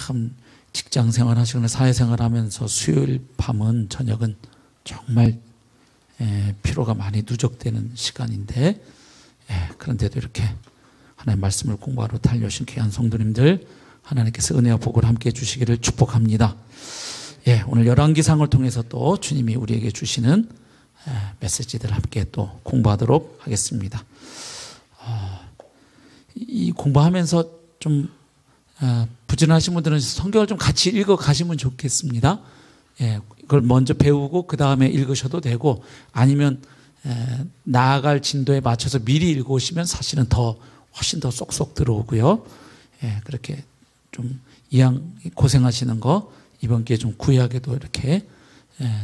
참 직장 생활 하시거나 사회생활 하면서 수요일 밤은 저녁은 정말 피로가 많이 누적되는 시간인데 그런데도 이렇게 하나님의 말씀을 공부하러 달려오신 귀한 성도님들 하나님께서 은혜와 복을 함께 주시기를 축복합니다. 오늘 열왕기상을 통해서 또 주님이 우리에게 주시는 메시지들 함께 또 공부하도록 하겠습니다. 이 공부하면서 좀 부진하신 분들은 성경을 좀 같이 읽어 가시면 좋겠습니다. 그걸 먼저 배우고 그 다음에 읽으셔도 되고 아니면 나아갈 진도에 맞춰서 미리 읽어오시면 사실은 훨씬 더 쏙쏙 들어오고요. 그렇게 좀 이왕 고생하시는 거 이번 기회에 좀 구약에도 이렇게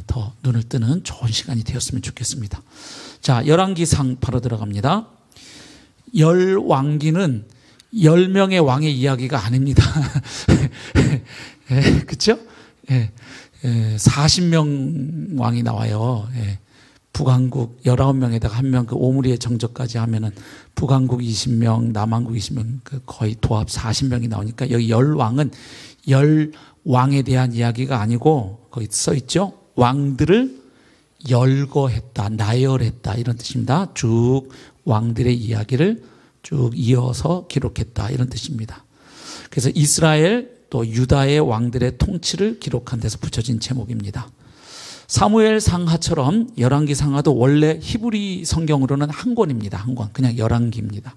더 눈을 뜨는 좋은 시간이 되었으면 좋겠습니다. 자, 열왕기상 바로 들어갑니다. 열왕기는 10명의 왕의 이야기가 아닙니다. 그렇죠? 40명 왕이 나와요. 북왕국 19명에다가 1명 그 오므리의 정적까지 하면은 북왕국 20명, 남왕국 20명 거의 도합 40명이 나오니까 여기 열왕은 열왕에 대한 이야기가 아니고 거기 써 있죠. 왕들을 열거했다, 나열했다 이런 뜻입니다. 쭉 왕들의 이야기를 쭉 이어서 기록했다 이런 뜻입니다. 그래서 이스라엘 또 유다의 왕들의 통치를 기록한 데서 붙여진 제목입니다. 사무엘 상하처럼 열왕기 상하도 원래 히브리 성경으로는 한 권입니다. 한 권. 그냥 열왕기입니다.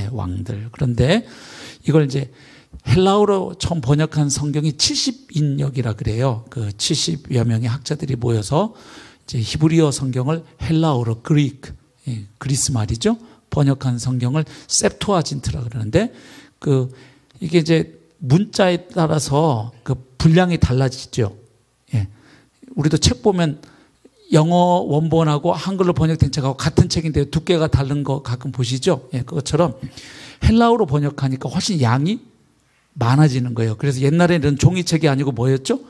왕들. 그런데 이걸 이제 헬라어로 처음 번역한 성경이 70인역이라 그래요. 그 70여 명의 학자들이 모여서 이제 히브리어 성경을 헬라어로 그리스 말이죠. 번역한 성경을 septuagint라 그러는데 이게 이제 문자에 따라서 그 분량이 달라지죠. 우리도 책 보면 영어 원본하고 한글로 번역된 책하고 같은 책인데 두께가 다른 거 가끔 보시죠? 그것처럼 헬라어로 번역하니까 훨씬 양이 많아지는 거예요. 그래서 옛날에는 종이책이 아니고 뭐였죠?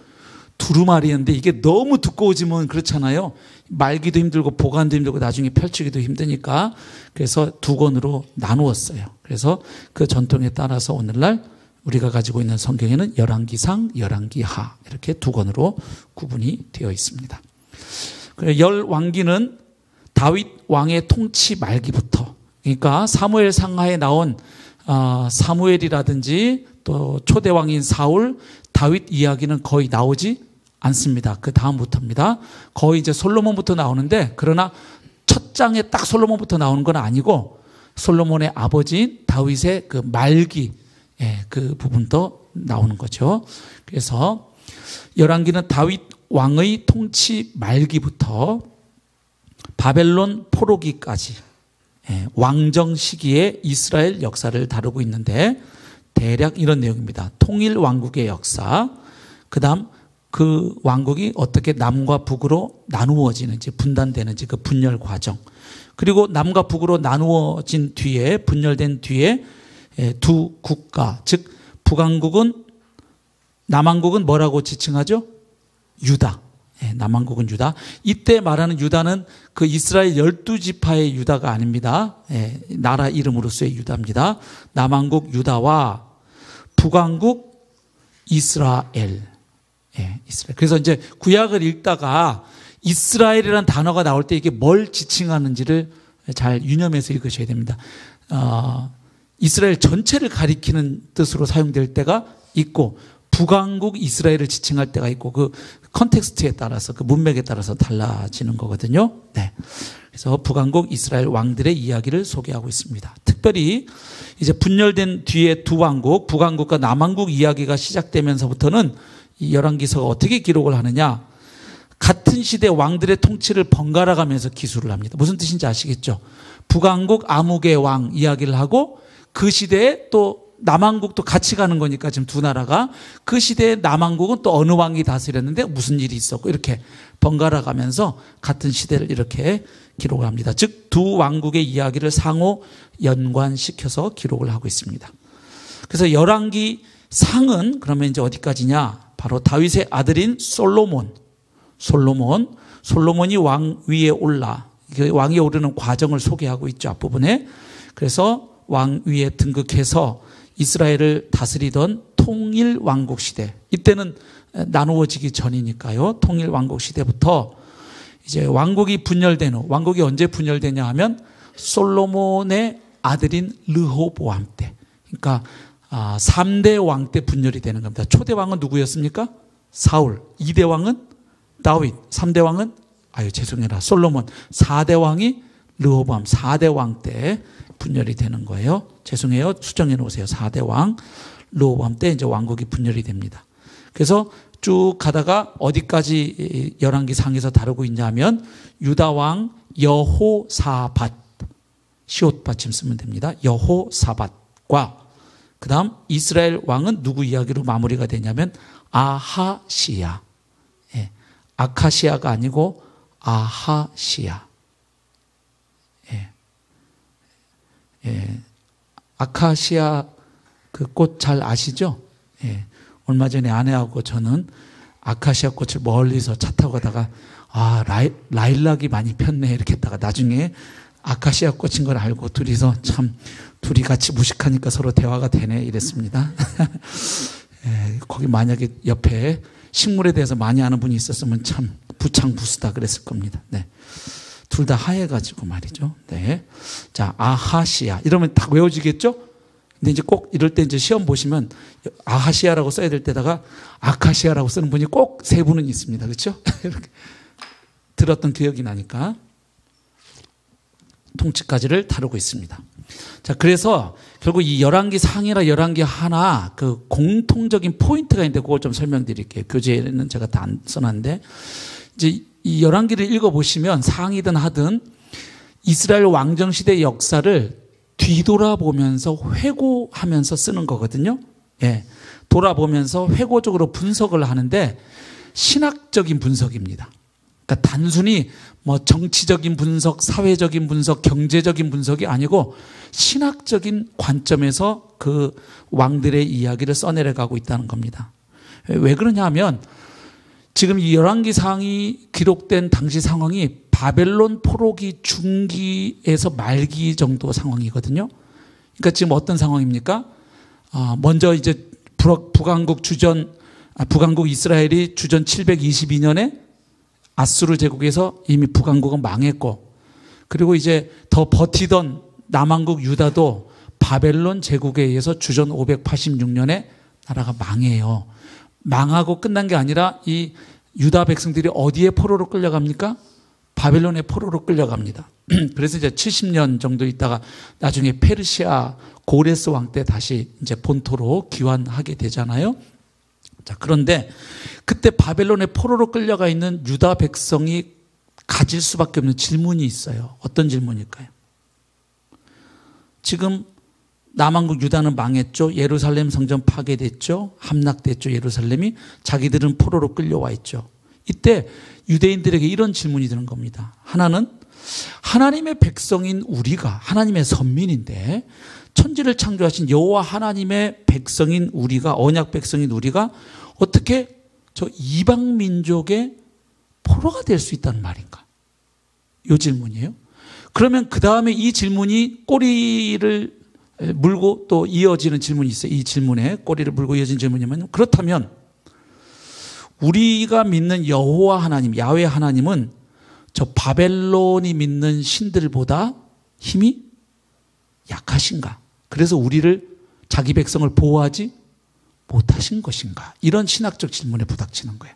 두루마리였는데 이게 너무 두꺼워지면 그렇잖아요. 말기도 힘들고 보관도 힘들고 나중에 펼치기도 힘드니까 그래서 2권으로 나누었어요. 그래서 그 전통에 따라서 오늘날 우리가 가지고 있는 성경에는 열왕기상, 열왕기하 이렇게 2권으로 구분이 되어 있습니다. 열왕기는 다윗 왕의 통치 말기부터 그러니까 사무엘 상하에 나온 사무엘이라든지 또 초대왕인 사울, 다윗 이야기는 거의 나오지 않습니다. 그 다음부터입니다. 거의 이제 솔로몬부터 나오는데 그러나 첫 장에 딱 솔로몬부터 나오는 건 아니고 솔로몬의 아버지인 다윗의 그 말기 그 부분도 나오는 거죠. 그래서 열왕기는 다윗 왕의 통치 말기부터 바벨론 포로기까지 왕정 시기의 이스라엘 역사를 다루고 있는데 대략 이런 내용입니다. 통일 왕국의 역사, 그 다음 그 왕국이 어떻게 남과 북으로 나누어지는지 분단되는지 그 분열 과정, 그리고 남과 북으로 나누어진 뒤에 분열된 뒤에 두 국가, 즉 북왕국은 남왕국은 뭐라고 지칭하죠? 유다. 남왕국은 유다. 이때 말하는 유다는 그 이스라엘 12지파의 유다가 아닙니다. 나라 이름으로서의 유다입니다. 남왕국 유다와 북왕국 이스라엘. 이스라엘. 그래서 이제 구약을 읽다가 이스라엘이라는 단어가 나올 때 이게 뭘 지칭하는지를 잘 유념해서 읽으셔야 됩니다. 이스라엘 전체를 가리키는 뜻으로 사용될 때가 있고 북왕국 이스라엘을 지칭할 때가 있고 그 컨텍스트에 따라서 그 문맥에 따라서 달라지는 거거든요. 그래서 북왕국 이스라엘 왕들의 이야기를 소개하고 있습니다. 특별히 이제 분열된 뒤에 두 왕국, 북왕국과 남왕국 이야기가 시작되면서부터는 이 열왕기서가 어떻게 기록을 하느냐? 같은 시대 왕들의 통치를 번갈아 가면서 기술을 합니다. 무슨 뜻인지 아시겠죠? 북왕국 아무개 왕 이야기를 하고 그 시대에 또 남왕국도 같이 가는 거니까 지금 두 나라가 그 시대에 남왕국은 또 어느 왕이 다스렸는데 무슨 일이 있었고 이렇게 번갈아 가면서 같은 시대를 이렇게 기록을 합니다. 즉 두 왕국의 이야기를 상호 연관시켜서 기록을 하고 있습니다. 그래서 열왕기 상은 그러면 이제 어디까지냐? 바로 다윗의 아들인 솔로몬이 왕 위에 올라 왕위에 오르는 과정을 소개하고 있죠. 앞부분에. 그래서 왕 위에 등극해서 이스라엘을 다스리던 통일 왕국 시대, 이때는 나누어지기 전이니까요. 통일 왕국 시대부터 이제 왕국이 분열된 후, 왕국이 언제 분열되냐 하면 솔로몬의 아들인 르호보암 때, 그러니까 3대 왕 때 분열이 되는 겁니다. 초대 왕은 누구였습니까? 사울. 2대 왕은 다윗. 3대 왕은 죄송해라, 솔로몬. 4대 왕이 르호보암. 4대 왕 때 분열이 되는 거예요. 죄송해요. 수정해 놓으세요. 4대 왕 르호보암 때 이제 왕국이 분열이 됩니다. 그래서 쭉 가다가 어디까지 열왕기 상에서 다루고 있냐면 유다 왕 여호사밧, 시옷 받침 쓰면 됩니다. 여호사밧과 그 다음 이스라엘 왕은 누구 이야기로 마무리가 되냐면 아하시야. 예, 아카시아가 아니고 아하시야. 예, 예, 아카시아 그 꽃 잘 아시죠? 예, 얼마 전에 아내하고 저는 아카시아 꽃을 멀리서 차 타고 가다가 라일락이 많이 폈네 이렇게 했다가 나중에 아카시아 꽃인 걸 알고 둘이서 참 둘이 같이 무식하니까 서로 대화가 되네 이랬습니다. 예, 거기 만약에 옆에 식물에 대해서 많이 아는 분이 있었으면 참 부창부수다 그랬을 겁니다. 네. 둘 다 하얘가지고 말이죠. 네. 자, 아하시아. 이러면 딱 외워지겠죠? 근데 이제 꼭 이럴 때 이제 시험 보시면 아하시아라고 써야 될 때다가 아카시아라고 쓰는 분이 꼭 세 분은 있습니다. 그렇죠? 이렇게 들었던 기억이 나니까. 통치까지를 다루고 있습니다. 자, 그래서 결국 이 열왕기 상이나 열왕기 하나 그 공통적인 포인트가 있는데 그걸 좀 설명드릴게요. 교재에는 제가 다 안 써놨는데 이제 이 열왕기를 읽어보시면 상이든 하든 이스라엘 왕정시대 역사를 뒤돌아보면서 회고하면서 쓰는 거거든요. 예, 돌아보면서 회고적으로 분석을 하는데 신학적인 분석입니다. 그러니까 단순히 뭐 정치적인 분석, 사회적인 분석, 경제적인 분석이 아니고 신학적인 관점에서 그 왕들의 이야기를 써내려가고 있다는 겁니다. 왜 그러냐 하면 지금 이 열왕기상이 기록된 당시 상황이 바벨론 포로기 중기에서 말기 정도 상황이거든요. 그러니까 지금 어떤 상황입니까? 먼저 이제 북왕국 이스라엘이 주전 722년에 아수르 제국에서 이미 북왕국은 망했고, 그리고 이제 더 버티던 남왕국 유다도 바벨론 제국에 의해서 주전 586년에 나라가 망해요. 망하고 끝난 게 아니라 이 유다 백성들이 어디에 포로로 끌려갑니까? 바벨론의 포로로 끌려갑니다. 그래서 이제 70년 정도 있다가 나중에 페르시아 고레스 왕 때 다시 이제 본토로 귀환하게 되잖아요. 자, 그런데 그때 바벨론의 포로로 끌려가 있는 유다 백성이 가질 수밖에 없는 질문이 있어요. 어떤 질문일까요? 지금 남왕국 유다는 망했죠. 예루살렘 성전 파괴됐죠. 함락됐죠. 예루살렘이. 자기들은 포로로 끌려와 있죠. 이때 유대인들에게 이런 질문이 드는 겁니다. 하나는 하나님의 백성인 우리가, 하나님의 선민인데 천지를 창조하신 여호와 하나님의 백성인 우리가, 언약 백성인 우리가 어떻게 저 이방 민족의 포로가 될 수 있다는 말인가? 이 질문이에요. 그러면 그 다음에 이 질문이 꼬리를 물고 또 이어지는 질문이 있어요. 이 질문에 꼬리를 물고 이어진 질문이면, 그렇다면 우리가 믿는 여호와 하나님, 야훼 하나님은 저 바벨론이 믿는 신들보다 힘이 약하신가? 그래서 우리를, 자기 백성을 보호하지 못하신 것인가? 이런 신학적 질문에 부닥치는 거예요.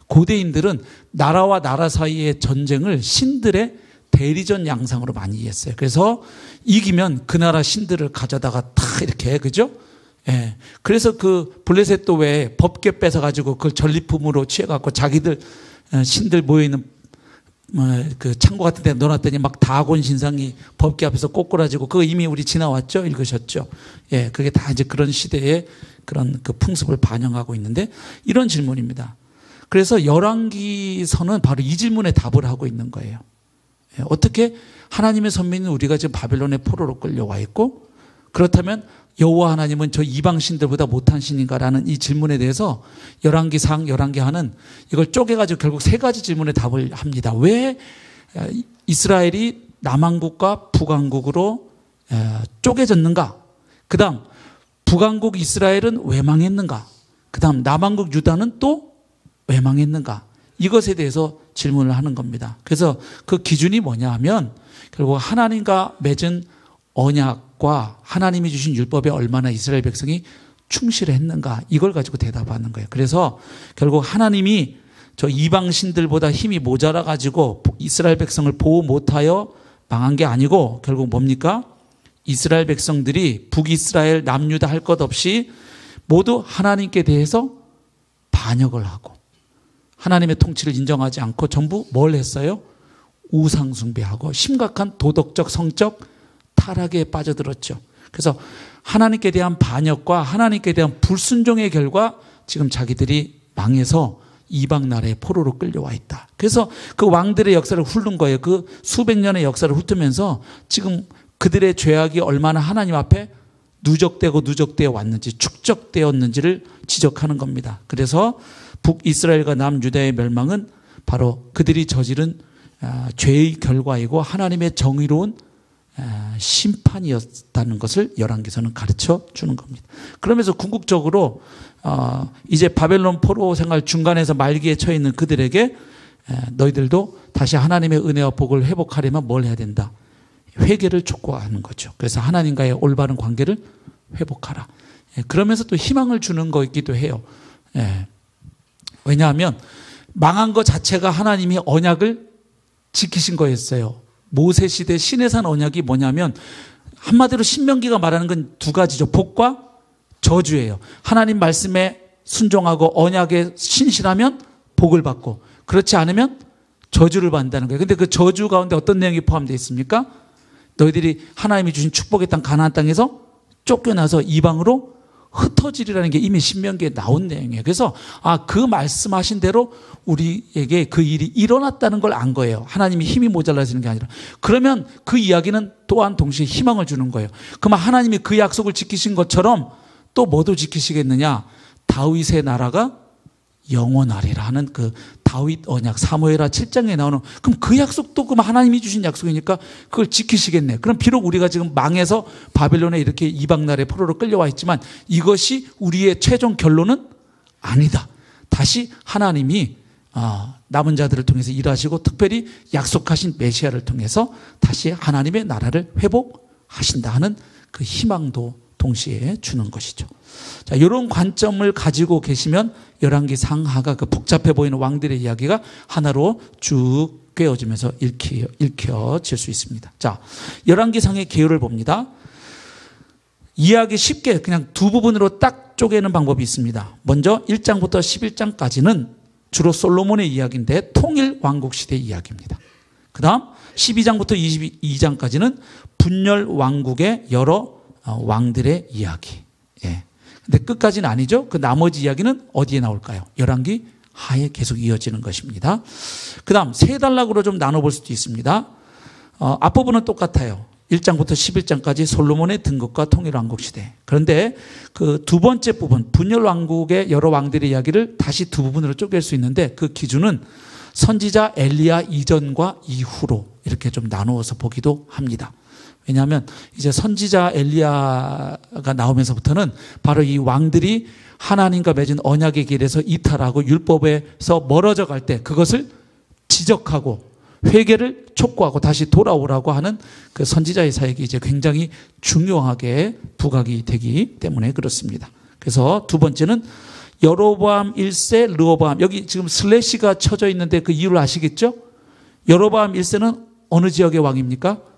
고대인들은 나라와 나라 사이의 전쟁을 신들의 대리전 양상으로 많이 이해했어요. 그래서 이기면 그 나라 신들을 가져다가 탁 이렇게, 그죠? 예. 그래서 그 블레셋도 왜 법궤 뺏어가지고 그걸 전리품으로 취해갖고 자기들 신들 모여있는 그 창고 같은 데 넣어놨더니 막 다곤 신상이 법궤 앞에서 꼬꾸라지고, 그거 이미 우리 지나왔죠? 읽으셨죠? 예. 그게 다 이제 그런 시대의 그런 그 풍습을 반영하고 있는데, 이런 질문입니다. 그래서 열왕기서는 바로 이 질문에 답을 하고 있는 거예요. 예. 어떻게 하나님의 선민은 우리가 지금 바벨론의 포로로 끌려와 있고, 그렇다면 여호와 하나님은 저 이방 신들보다 못한 신인가라는 이 질문에 대해서 열왕기상, 열왕기하는 이걸 쪼개가지고 결국 세 가지 질문에 답을 합니다. 왜 이스라엘이 남왕국과 북왕국으로 쪼개졌는가? 그 다음 북왕국 이스라엘은 왜 망했는가? 그 다음 남왕국 유다는 또 왜 망했는가? 이것에 대해서 질문을 하는 겁니다. 그래서 그 기준이 뭐냐 하면 결국 하나님과 맺은 언약과 하나님이 주신 율법에 얼마나 이스라엘 백성이 충실했는가, 이걸 가지고 대답하는 거예요. 그래서 결국 하나님이 저 이방신들보다 힘이 모자라 가지고 이스라엘 백성을 보호 못하여 망한 게 아니고 결국 뭡니까? 이스라엘 백성들이 북이스라엘 남유다 할 것 없이 모두 하나님께 대해서 반역을 하고 하나님의 통치를 인정하지 않고 전부 뭘 했어요? 우상 숭배하고 심각한 도덕적 성적 타락에 빠져들었죠. 그래서 하나님께 대한 반역과 하나님께 대한 불순종의 결과 지금 자기들이 망해서 이방 나라의 포로로 끌려와 있다. 그래서 그 왕들의 역사를 훑는 거예요. 그 수백 년의 역사를 훑으면서 지금 그들의 죄악이 얼마나 하나님 앞에 누적되어 왔는지, 축적되었는지를 지적하는 겁니다. 그래서 북이스라엘과 남유다의 멸망은 바로 그들이 저지른 죄의 결과이고 하나님의 정의로운 심판이었다는 것을 열왕기서는 가르쳐 주는 겁니다. 그러면서 궁극적으로 이제 바벨론 포로 생활 중간에서 말기에 처해 있는 그들에게 너희들도 다시 하나님의 은혜와 복을 회복하려면 뭘 해야 된다? 회개를 촉구하는 거죠. 그래서 하나님과의 올바른 관계를 회복하라. 그러면서 또 희망을 주는 거이기도 해요. 왜냐하면 망한 것 자체가 하나님이 언약을 지키신 거였어요. 모세 시대 시내산 언약이 뭐냐면 한마디로 신명기가 말하는 건 두 가지죠. 복과 저주예요. 하나님 말씀에 순종하고 언약에 신실하면 복을 받고 그렇지 않으면 저주를 받는다는 거예요. 근데 그 저주 가운데 어떤 내용이 포함되어 있습니까? 너희들이 하나님이 주신 축복의 땅 가나안 땅에서 쫓겨나서 이방으로 흩어지리라는 게 이미 신명기에 나온 내용이에요. 그래서 그 말씀하신 대로 우리에게 그 일이 일어났다는 걸 안 거예요. 하나님이 힘이 모자라지는 게 아니라. 그러면 그 이야기는 또한 동시에 희망을 주는 거예요. 그러면 하나님이 그 약속을 지키신 것처럼 또 뭐도 지키시겠느냐? 다윗의 나라가 영원하리라 하는 그 다윗 언약 사무엘하 7장에 나오는, 그럼 그 약속도 그럼 하나님이 주신 약속이니까 그걸 지키시겠네. 그럼 비록 우리가 지금 망해서 바벨론에 이렇게 이방 나라의 포로로 끌려와 있지만 이것이 우리의 최종 결론은 아니다. 다시 하나님이 남은 자들을 통해서 일하시고 특별히 약속하신 메시아를 통해서 다시 하나님의 나라를 회복하신다 하는 그 희망도 동시에 주는 것이죠. 자, 이런 관점을 가지고 계시면 열왕기 상하가 그 복잡해 보이는 왕들의 이야기가 하나로 쭉 꿰어지면서 읽혀질 수 있습니다. 자, 열왕기 상의 개요를 봅니다. 이해하기 쉽게 그냥 두 부분으로 딱 쪼개는 방법이 있습니다. 먼저 1장부터 11장까지는 주로 솔로몬의 이야기인데 통일 왕국 시대 이야기입니다. 그 다음 12장부터 22장까지는 분열 왕국의 여러 왕들의 이야기. 근데 끝까지는 아니죠. 그 나머지 이야기는 어디에 나올까요? 열왕기 하에 계속 이어지는 것입니다. 그 다음 세 단락으로 좀 나눠볼 수도 있습니다. 앞부분은 똑같아요. 1장부터 11장까지 솔로몬의 등극과 통일왕국 시대. 그런데 그 두 번째 부분 분열왕국의 여러 왕들의 이야기를 다시 두 부분으로 쪼갤 수 있는데 그 기준은 선지자 엘리야 이전과 이후로 이렇게 좀 나누어서 보기도 합니다. 왜냐하면 이제 선지자 엘리야가 나오면서부터는 바로 이 왕들이 하나님과 맺은 언약의 길에서 이탈하고 율법에서 멀어져 갈 때 그것을 지적하고 회개를 촉구하고 다시 돌아오라고 하는 그 선지자의 사역이 이제 굉장히 중요하게 부각이 되기 때문에 그렇습니다. 그래서 두 번째는 여로보암 1세 르호보암, 여기 지금 슬래시가 쳐져 있는데 그 이유를 아시겠죠? 여로보암 1세는 어느 지역의 왕입니까?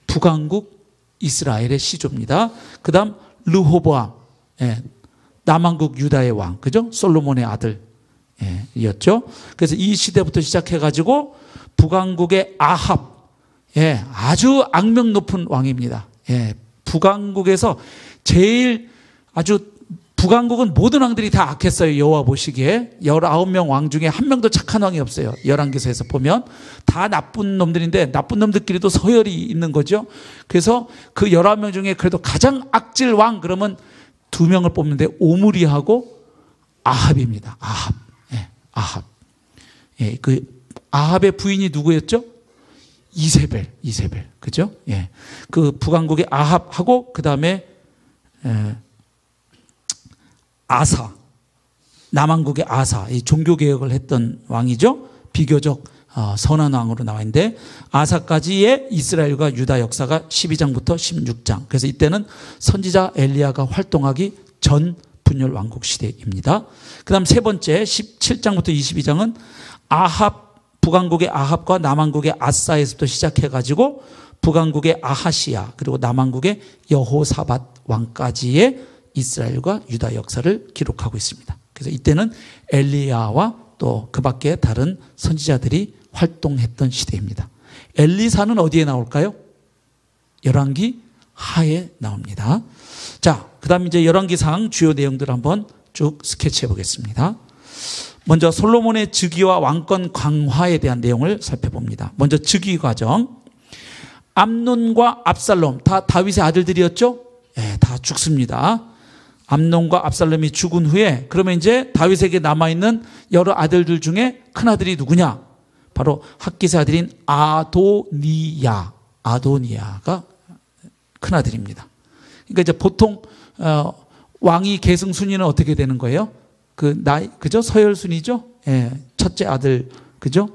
북왕국 이스라엘의 시조입니다. 그 다음 르호보암, 남왕국 유다의 왕, 그죠? 솔로몬의 아들이었죠. 그래서 이 시대부터 시작해가지고 북왕국의 아합, 아주 악명 높은 왕입니다. 북왕국에서 제일 아주 북왕국은 모든 왕들이 다 악했어요. 여호와 보시기에 19명 왕 중에 한 명도 착한 왕이 없어요. 열왕기서에서 보면 다 나쁜 놈들인데 나쁜 놈들끼리도 서열이 있는 거죠. 그래서 그 19명 중에 그래도 가장 악질 왕 그러면 두 명을 뽑는데 오므리하고 아합입니다. 아합. 그 아합의 부인이 누구였죠? 이세벨. 그죠? 그 북왕국의 아합하고 그 다음에 아사, 남왕국의 아사, 이 종교개혁을 했던 왕이죠. 비교적 선한 왕으로 나와 있는데 아사까지의 이스라엘과 유다 역사가 12장부터 16장. 그래서 이때는 선지자 엘리야가 활동하기 전 분열 왕국 시대입니다. 그 다음 세 번째 17장부터 22장은 북왕국의 아합과 남왕국의 아사에서부터 시작해가지고 북왕국의 아하시야 그리고 남왕국의 여호사밧 왕까지의 이스라엘과 유다 역사를 기록하고 있습니다. 그래서 이때는 엘리야와 또 그 밖에 다른 선지자들이 활동했던 시대입니다. 엘리사는 어디에 나올까요? 열왕기 하에 나옵니다. 자, 그 다음 이제 열왕기상 주요 내용들을 한번 쭉 스케치해 보겠습니다. 먼저 솔로몬의 즉위와 왕권 강화에 대한 내용을 살펴봅니다. 먼저 즉위 과정. 암논과 압살롬 다 다윗의 아들들이었죠? 네, 다 죽습니다. 암논과 압살롬이 죽은 후에 그러면 이제 다윗에게 남아있는 여러 아들들 중에 큰아들이 누구냐? 바로 핫깃의 아들인 아도니야가 큰아들입니다. 그러니까 이제 보통 왕위 계승 순위는 어떻게 되는 거예요? 그죠? 서열 순위죠? 예, 첫째 아들, 그죠?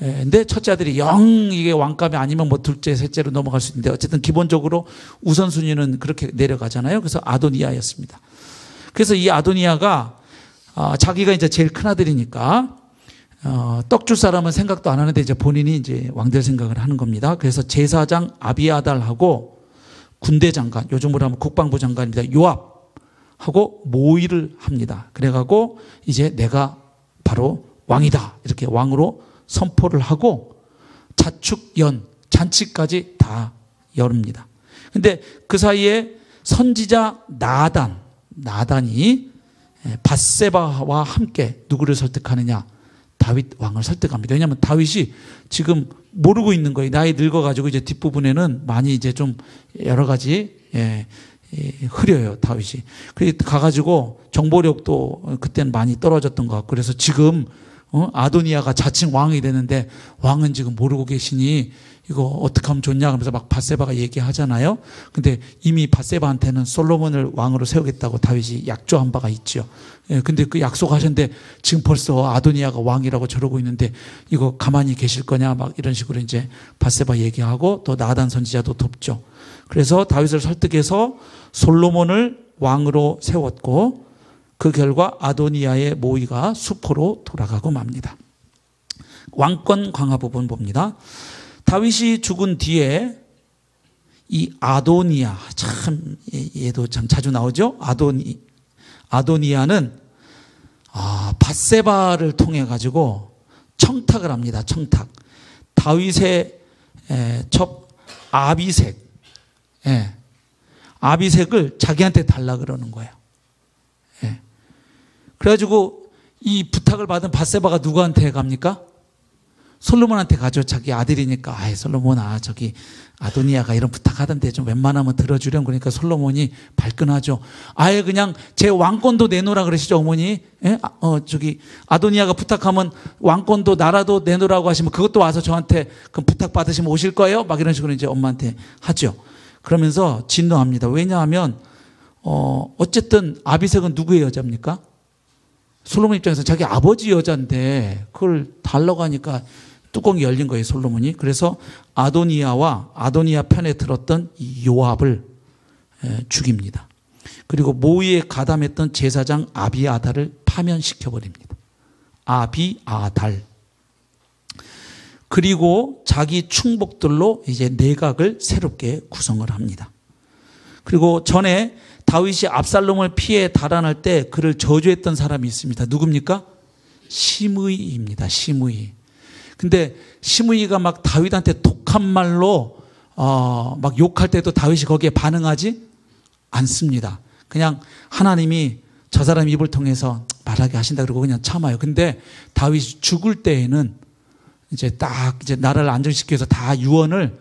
예, 근데 첫째 아들이 이게 왕감이 아니면 뭐 둘째, 셋째로 넘어갈 수 있는데 어쨌든 기본적으로 우선순위는 그렇게 내려가잖아요. 그래서 아도니야였습니다. 그래서 이 아도니야가 자기가 이제 제일 큰 아들이니까 떡 줄 사람은 생각도 안 하는데 이제 본인이 이제 왕될 생각을 하는 겁니다. 그래서 제사장 아비아달하고 군대 장관, 요즘으로 하면 국방부 장관입니다. 요압하고 모의를 합니다. 그래가지고 이제 내가 바로 왕이다. 이렇게 왕으로 선포를 하고 잔치까지 다 열습니다. 근데 그 사이에 선지자 나단이 밧세바와 함께 누구를 설득하느냐? 다윗 왕을 설득합니다. 왜냐하면 다윗이 지금 모르고 있는 거예요. 나이 늙어가지고 이제 뒷부분에는 많이 이제 좀 여러 가지 흐려요, 다윗이. 그래서 가가지고 정보력도 그때는 많이 떨어졌던 것 같고 그래서 지금 아도니야가 자칭 왕이 되는데 왕은 지금 모르고 계시니 이거 어떻게 하면 좋냐 하면서 막 밧세바가 얘기하잖아요. 근데 이미 밧세바한테는 솔로몬을 왕으로 세우겠다고 다윗이 약조한 바가 있죠. 예, 근데 그 약속하셨는데 지금 벌써 아도니야가 왕이라고 저러고 있는데 이거 가만히 계실 거냐 막 이런 식으로 이제 밧세바 얘기하고 또 나단 선지자도 돕죠. 그래서 다윗을 설득해서 솔로몬을 왕으로 세웠고 그 결과 아도니야의 모의가 수포로 돌아가고 맙니다. 왕권 강화 부분 봅니다. 다윗이 죽은 뒤에 이 아도니야, 얘도 참 자주 나오죠? 아도니야는 밧세바를 통해 가지고 청탁을 합니다. 청탁. 다윗의 첩 아비색을 자기한테 달라 그러는 거예요. 그래가지고 이 부탁을 받은 밧세바가 누구한테 갑니까? 솔로몬한테 가죠. 자기 아들이니까. 솔로몬아, 저기 아도니야가 이런 부탁하던데 좀 웬만하면 들어주렴. 그러니까 솔로몬이 발끈하죠. 그냥 제 왕권도 내놓으라 그러시죠, 어머니. 저기 아도니야가 부탁하면 왕권도 나라도 내놓으라고 하시면 그것도 와서 저한테 그 부탁 받으시면 오실 거예요? 막 이런 식으로 이제 엄마한테 하죠. 그러면서 진노합니다. 왜냐하면 어쨌든 아비색은 누구의 여자입니까? 솔로몬 입장에서 자기 아버지 여자인데 그걸 달라고 하니까 뚜껑이 열린 거예요, 솔로몬이. 그래서 아도니야 편에 들었던 요압을 죽입니다. 그리고 모의에 가담했던 제사장 아비아달을 파면시켜버립니다. 아비아달. 그리고 자기 충복들로 이제 내각을 새롭게 구성을 합니다. 그리고 전에 다윗이 압살롬을 피해 달아날 때 그를 저주했던 사람이 있습니다. 누굽니까? 시므이입니다. 시므이. 근데 시므이가 막 다윗한테 독한 말로 막 욕할 때도 다윗이 거기에 반응하지 않습니다. 그냥 하나님이 저 사람 입을 통해서 말하게 하신다 그러고 그냥 참아요. 근데 다윗이 죽을 때에는 이제 딱 이제 나라를 안정시키기 위해서 다 유언을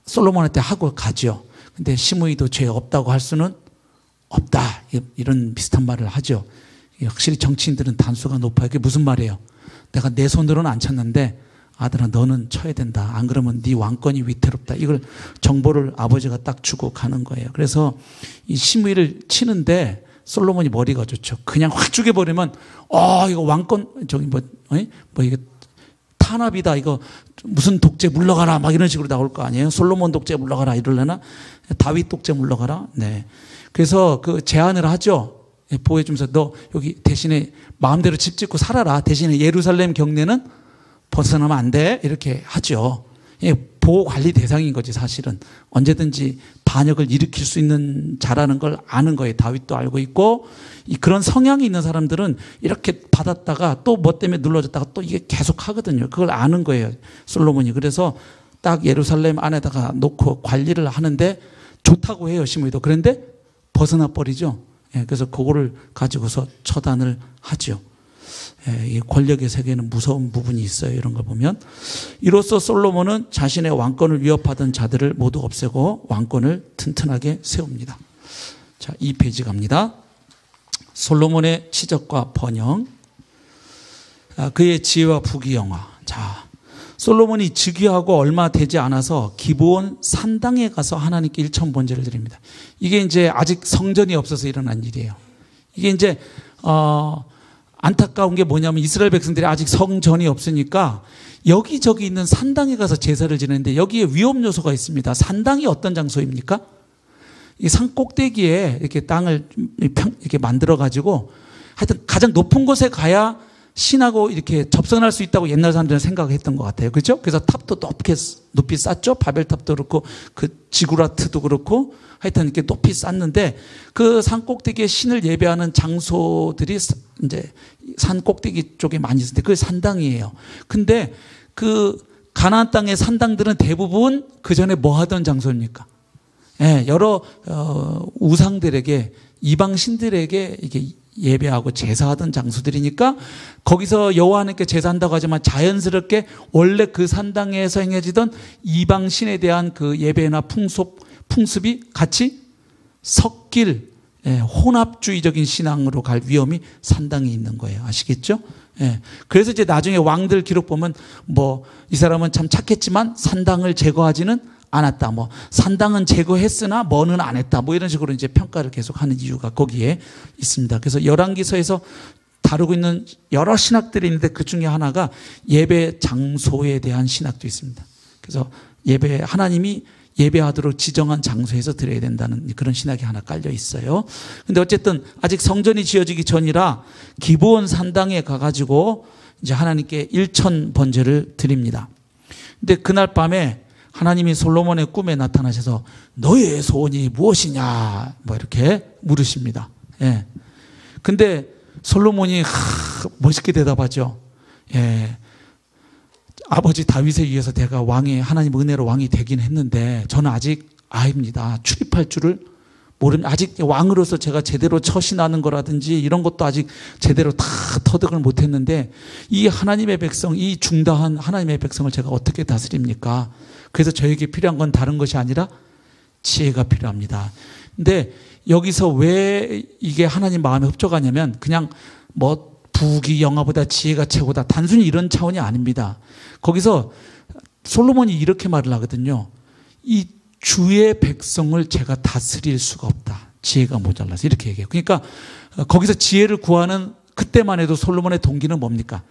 솔로몬한테 하고 가죠. 근데 시므이도 죄 없다고 할 수는 없다. 이런 비슷한 말을 하죠. 확실히 정치인들은 단수가 높아요. 그게 무슨 말이에요? 내가 내 손으로는 안 쳤는데 아들아 너는 쳐야 된다. 안 그러면 네 왕권이 위태롭다. 이걸 정보를 아버지가 딱 주고 가는 거예요. 그래서 이 시므이를 치는데 솔로몬이 머리가 좋죠. 그냥 확 죽여버리면 이거 왕권 이게 탄압이다. 이거 무슨 독재 물러가라 막 이런 식으로 나올 거 아니에요. 솔로몬 독재 물러가라 이러려나? 다윗 독재 물러가라. 네. 그래서 그 제안을 하죠. 보호해주면서 너 여기 대신에 마음대로 집 짓고 살아라. 대신에 예루살렘 경내는 벗어나면 안 돼. 이렇게 하죠. 보호 관리 대상인 거지 사실은. 언제든지 반역을 일으킬 수 있는 자라는 걸 아는 거예요. 다윗도 알고 있고 그런 성향이 있는 사람들은 이렇게 받았다가 또 뭐 때문에 눌러졌다가 또 이게 계속 하거든요. 그걸 아는 거예요. 솔로몬이. 그래서 딱 예루살렘 안에다가 놓고 관리를 하는데 좋다고 해요. 시므이도. 그런데 벗어나 버리죠. 그래서 그거를 가지고서 처단을 하죠. 이 권력의 세계는 무서운 부분이 있어요. 이런 걸 보면. 이로써 솔로몬은 자신의 왕권을 위협하던 자들을 모두 없애고 왕권을 튼튼하게 세웁니다. 자, 2페이지 갑니다. 솔로몬의 치적과 번영. 그의 지혜와 부귀영화. 자, 솔로몬이 즉위하고 얼마 되지 않아서 기브온 산당에 가서 하나님께 일천번제를 드립니다. 이게 이제 아직 성전이 없어서 일어난 일이에요. 이게 이제 안타까운 게 뭐냐면 이스라엘 백성들이 아직 성전이 없으니까 여기저기 있는 산당에 가서 제사를 지내는데 여기에 위험 요소가 있습니다. 산당이 어떤 장소입니까? 이 산 꼭대기에 이렇게 땅을 이렇게 만들어 가지고 하여튼 가장 높은 곳에 가야 신하고 이렇게 접선할 수 있다고 옛날 사람들은 생각했던 것 같아요. 그렇죠? 그래서 탑도 높이 쌓죠. 바벨탑도 그렇고 그 지구라트도 그렇고 하여튼 이렇게 높이 쌓는데 그 산 꼭대기에 신을 예배하는 장소들이 이제 산 꼭대기 쪽에 많이 있는데 그게 산당이에요. 근데 그 가나안 땅의 산당들은 대부분 그 전에 뭐 하던 장소입니까? 여러 우상들에게 이방 신들에게 이게 예배하고 제사하던 장소들이니까 거기서 여호와 하나님께 제사한다고 하지만 자연스럽게 원래 그 산당에서 행해지던 이방 신에 대한 그 예배나 풍습이 같이 섞일 혼합주의적인 신앙으로 갈 위험이 상당히 있는 거예요. 아시겠죠? 그래서 이제 나중에 왕들 기록 보면 뭐 이 사람은 참 착했지만 산당을 제거하지는 않았다. 뭐 산당은 제거했으나 뭐는 안 했다. 뭐 이런 식으로 이제 평가를 계속하는 이유가 거기에 있습니다. 그래서 열왕기서에서 다루고 있는 여러 신학들이 있는데 그 중에 하나가 예배 장소에 대한 신학도 있습니다. 그래서 하나님이 예배하도록 지정한 장소에서 드려야 된다는 그런 신학이 하나 깔려 있어요. 근데 어쨌든 아직 성전이 지어지기 전이라 기브온 산당에 가가지고 이제 하나님께 일천번제를 드립니다. 근데 그날 밤에 하나님이 솔로몬의 꿈에 나타나셔서 너의 소원이 무엇이냐 뭐 이렇게 물으십니다. 근데 솔로몬이 멋있게 대답하죠. 아버지 다윗에 의해서 내가 하나님 은혜로 왕이 되긴 했는데 저는 아직 아입니다. 출입할 줄을 모릅니다. 아직 왕으로서 제가 제대로 처신하는 거라든지 이런 것도 아직 제대로 다 터득을 못했는데 이 하나님의 백성, 이 중다한 하나님의 백성을 제가 어떻게 다스립니까? 그래서 저에게 필요한 건 다른 것이 아니라 지혜가 필요합니다. 근데 여기서 왜 이게 하나님 마음에 흡족하냐면 그냥 뭐 부귀영화보다 지혜가 최고다. 단순히 이런 차원이 아닙니다. 거기서 솔로몬이 이렇게 말을 하거든요. 이 주의 백성을 제가 다스릴 수가 없다. 지혜가 모자라서 이렇게 얘기해요. 그러니까 거기서 지혜를 구하는 그때만 해도 솔로몬의 동기는 뭡니까?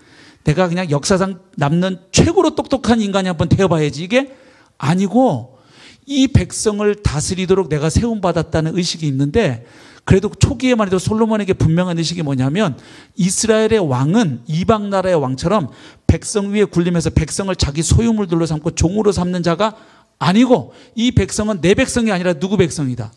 내가 그냥 역사상 남는 최고로 똑똑한 인간이 한번 되어봐야지. 이게 아니고 이 백성을 다스리도록 내가 세움받았다는 의식이 있는데 그래도 초기에만 해도 솔로몬에게 분명한 의식이 뭐냐면 이스라엘의 왕은 이방 나라의 왕처럼 백성 위에 굴리면서 백성을 자기 소유물들로 삼고 종으로 삼는 자가 아니고 이 백성은 내 백성이 아니라 누구 백성이다?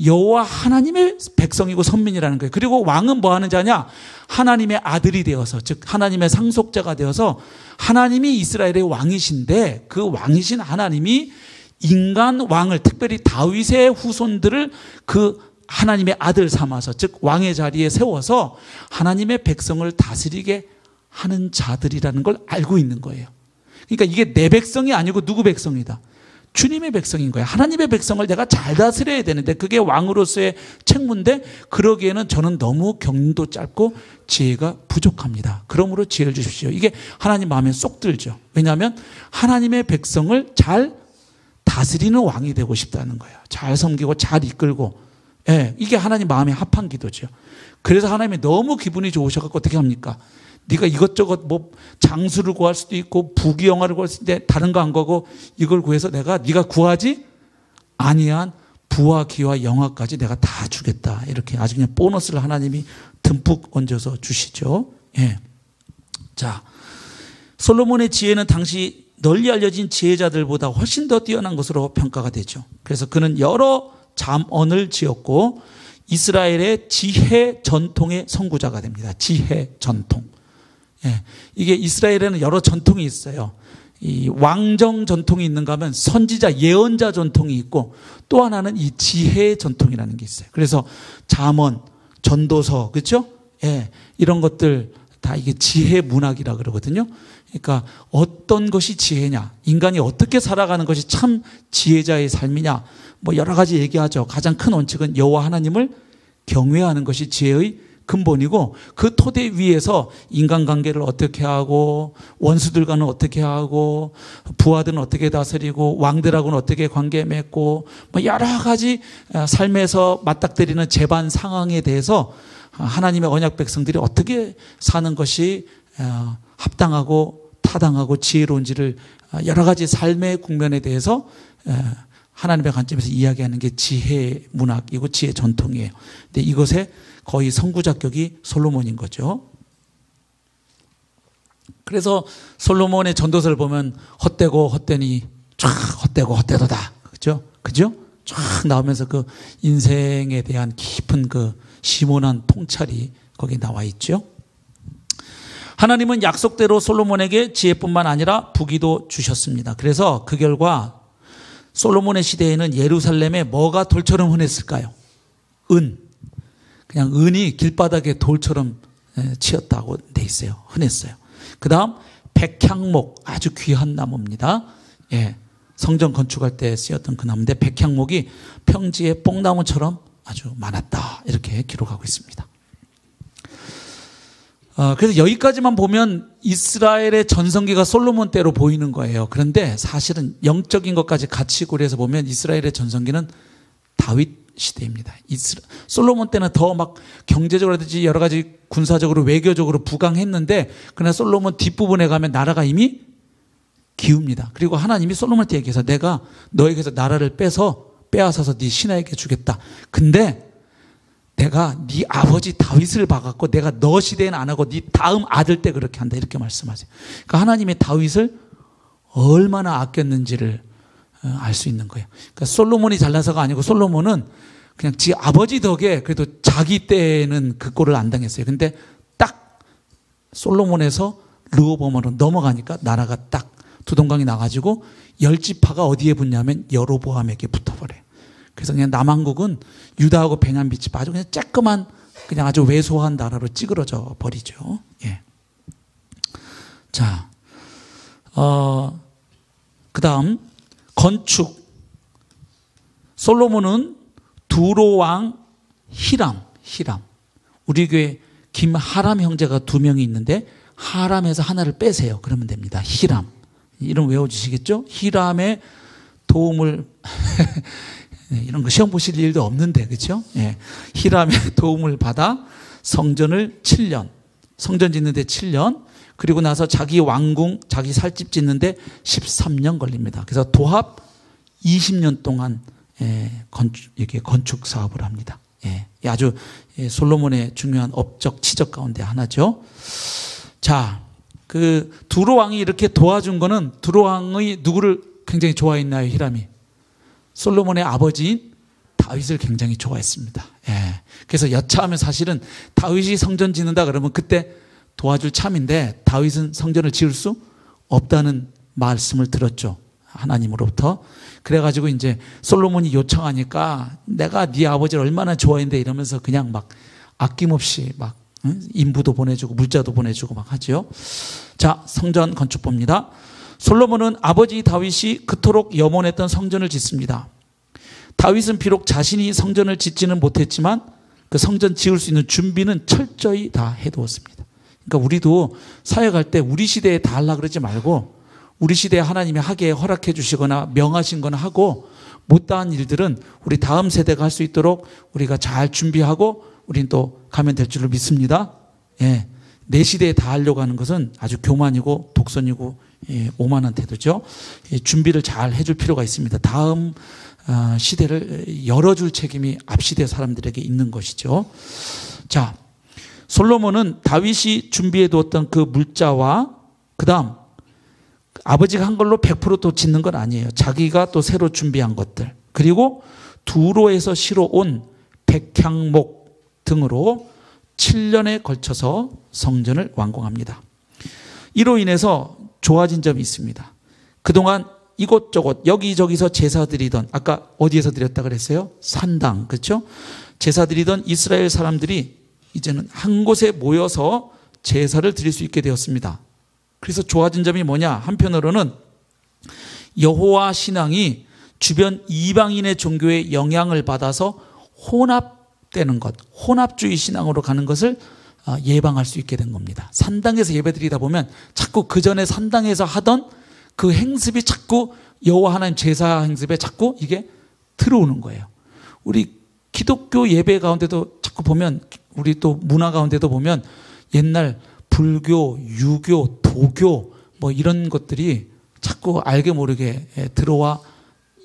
여호와 하나님의 백성이고 선민이라는 거예요. 그리고 왕은 뭐 하는 자냐? 하나님의 아들이 되어서 즉 하나님의 상속자가 되어서 하나님이 이스라엘의 왕이신데 그 왕이신 하나님이 인간 왕을 특별히 다윗의 후손들을 그 하나님의 아들 삼아서 즉 왕의 자리에 세워서 하나님의 백성을 다스리게 하는 자들이라는 걸 알고 있는 거예요. 그러니까 이게 내 백성이 아니고 누구 백성이다? 주님의 백성인 거예요. 하나님의 백성을 내가 잘 다스려야 되는데 그게 왕으로서의 책무인데 그러기에는 저는 너무 경륜도 짧고 지혜가 부족합니다. 그러므로 지혜를 주십시오. 이게 하나님 마음에 쏙 들죠. 왜냐하면 하나님의 백성을 잘 다스리는 왕이 되고 싶다는 거예요. 잘 섬기고 잘 이끌고 예, 이게 하나님 마음에 합한 기도죠. 그래서 하나님이 너무 기분이 좋으셔갖고 어떻게 합니까? 네가 이것저것 뭐 장수를 구할 수도 있고 부귀영화를 구할 수도 있는데 다른 거 안 구하고 이걸 구해서 내가 네가 구하지 아니한 부와 기와 영화까지 내가 다 주겠다. 이렇게 아주 그냥 보너스를 하나님이 듬뿍 얹어서 주시죠. 예. 자, 솔로몬의 지혜는 당시 널리 알려진 지혜자들보다 훨씬 더 뛰어난 것으로 평가가 되죠. 그래서 그는 여러 잠언을 지었고 이스라엘의 지혜 전통의 선구자가 됩니다. 지혜 전통. 예. 이게 이스라엘에는 여러 전통이 있어요. 이 왕정 전통이 있는가 하면 선지자 예언자 전통이 있고 또 하나는 이 지혜 전통이라는 게 있어요. 그래서 잠언, 전도서, 그렇죠? 예. 이런 것들 다 이게 지혜 문학이라 그러거든요. 그러니까 어떤 것이 지혜냐, 인간이 어떻게 살아가는 것이 참 지혜자의 삶이냐, 뭐 여러 가지 얘기하죠. 가장 큰 원칙은 여호와 하나님을 경외하는 것이 지혜의 근본이고 그 토대 위에서 인간관계를 어떻게 하고 원수들과는 어떻게 하고 부하들은 어떻게 다스리고 왕들하고는 어떻게 관계 맺고 뭐 여러 가지 삶에서 맞닥뜨리는 재반 상황에 대해서 하나님의 언약 백성들이 어떻게 사는 것이 합당하고 타당하고 지혜로운지를 여러 가지 삶의 국면에 대해서 하나님의 관점에서 이야기하는 게 지혜 문학이고 지혜 전통이에요. 근데 이것에 거의 선구자격이 솔로몬인 거죠. 그래서 솔로몬의 전도서를 보면 헛되고 헛되니 쫙 헛되고 헛되도다. 그죠? 그죠? 쫙 나오면서 그 인생에 대한 깊은 그 심오한 통찰이 거기 나와 있죠. 하나님은 약속대로 솔로몬에게 지혜뿐만 아니라 부귀도 주셨습니다. 그래서 그 결과 솔로몬의 시대에는 예루살렘에 뭐가 돌처럼 흔했을까요? 은. 그냥 은이 길바닥에 돌처럼 치였다고 돼 있어요. 흔했어요. 그 다음 백향목, 아주 귀한 나무입니다. 예, 성전 건축할 때 쓰였던 그 나무인데 백향목이 평지의 뽕나무처럼 아주 많았다. 이렇게 기록하고 있습니다. 그래서 여기까지만 보면 이스라엘의 전성기가 솔로몬 때로 보이는 거예요. 그런데 사실은 영적인 것까지 같이 고려해서 보면 이스라엘의 전성기는 다윗 시대입니다. 솔로몬 때는 더 막 경제적으로든지 여러 가지 군사적으로 외교적으로 부강했는데 그러나 솔로몬 뒷부분에 가면 나라가 이미 기웁니다. 그리고 하나님이 솔로몬한테 얘기해서 내가 너에게서 나라를 빼앗아서 네 신하에게 주겠다. 근데 내가 네 아버지 다윗을 봐갖고 내가 너 시대에는 안 하고 네 다음 아들 때 그렇게 한다. 이렇게 말씀하세요. 그러니까 하나님의 다윗을 얼마나 아꼈는지를 알 수 있는 거예요. 그러니까 솔로몬이 잘나서가 아니고 솔로몬은 그냥 지 아버지 덕에 그래도 자기 때는 그 꼴을 안 당했어요. 근데 딱 솔로몬에서 르호보암으로 넘어가니까 나라가 딱 두동강이 나가지고 열지파가 어디에 붙냐면 여로보암에게 붙어버려요. 그래서 그냥 남한국은 유다하고 베냐민 지파 아주 그냥 쬐끄만 그냥 아주 왜소한 나라로 찌그러져 버리죠. 예. 자, 그 다음 건축. 솔로몬은 두로왕 히람. 우리 교회 김하람 형제가 2명이 있는데 하람에서 하나를 빼세요. 그러면 됩니다. 히람. 이름 외워주시겠죠? 히람의 도움을 이런 거 시험 보실 일도 없는데 그렇죠? 예. 히람의 도움을 받아 성전을 7년, 성전 짓는데 7년, 그리고 나서 자기 왕궁, 자기 살집 짓는데 13년 걸립니다. 그래서 도합 20년 동안 건축 사업을 합니다. 아주 솔로몬의 중요한 업적, 치적 가운데 하나죠. 자, 그 두로 왕이 이렇게 도와준 거는 두로 왕의 누구를 굉장히 좋아했나요, 히람이? 솔로몬의 아버지인 다윗을 굉장히 좋아했습니다. 그래서 여차하면 사실은 다윗이 성전 짓는다 그러면 그때 도와줄 참인데 다윗은 성전을 지을 수 없다는 말씀을 들었죠. 하나님으로부터. 그래가지고 이제 솔로몬이 요청하니까 내가 네 아버지를 얼마나 좋아했는데 이러면서 그냥 막 아낌없이 막 인부도 보내주고 물자도 보내주고 막 하죠. 자, 성전 건축법입니다. 솔로몬은 아버지 다윗이 그토록 염원했던 성전을 짓습니다. 다윗은 비록 자신이 성전을 짓지는 못했지만 그 성전 지을 수 있는 준비는 철저히 다 해두었습니다. 그러니까 우리도 사역할 때 우리 시대에 다 하려고 그러지 말고 우리 시대에 하나님이 하게 허락해 주시거나 명하신 거나 하고 못다한 일들은 우리 다음 세대가 할 수 있도록 우리가 잘 준비하고 우리는 또 가면 될 줄을 믿습니다. 예. 내 시대에 다 하려고 하는 것은 아주 교만이고 독선이고 오만한 태도죠. 준비를 잘 해줄 필요가 있습니다. 다음 시대를 열어줄 책임이 앞시대 사람들에게 있는 것이죠. 자, 솔로몬은 다윗이 준비해 두었던 그 물자와 그 다음 아버지가 한 걸로 100% 또 짓는 건 아니에요. 자기가 또 새로 준비한 것들, 그리고 두로에서 실어온 백향목 등으로 7년에 걸쳐서 성전을 완공합니다. 이로 인해서 좋아진 점이 있습니다. 그동안 이곳저곳 여기저기서 제사 드리던, 아까 어디에서 드렸다 그랬어요? 산당, 그렇죠? 제사 드리던 이스라엘 사람들이 이제는 한 곳에 모여서 제사를 드릴 수 있게 되었습니다. 그래서 좋아진 점이 뭐냐? 한편으로는 여호와 신앙이 주변 이방인의 종교에 영향을 받아서 혼합되는 것, 혼합주의 신앙으로 가는 것을 예방할 수 있게 된 겁니다. 산당에서 예배드리다 보면 자꾸 그 전에 산당에서 하던 그 행습이 자꾸 여호와 하나님 제사 행습에 자꾸 이게 들어오는 거예요. 우리 기독교 예배 가운데도 자꾸 보면, 우리 또 문화 가운데도 보면 옛날 불교, 유교, 도교 뭐 이런 것들이 자꾸 알게 모르게 들어와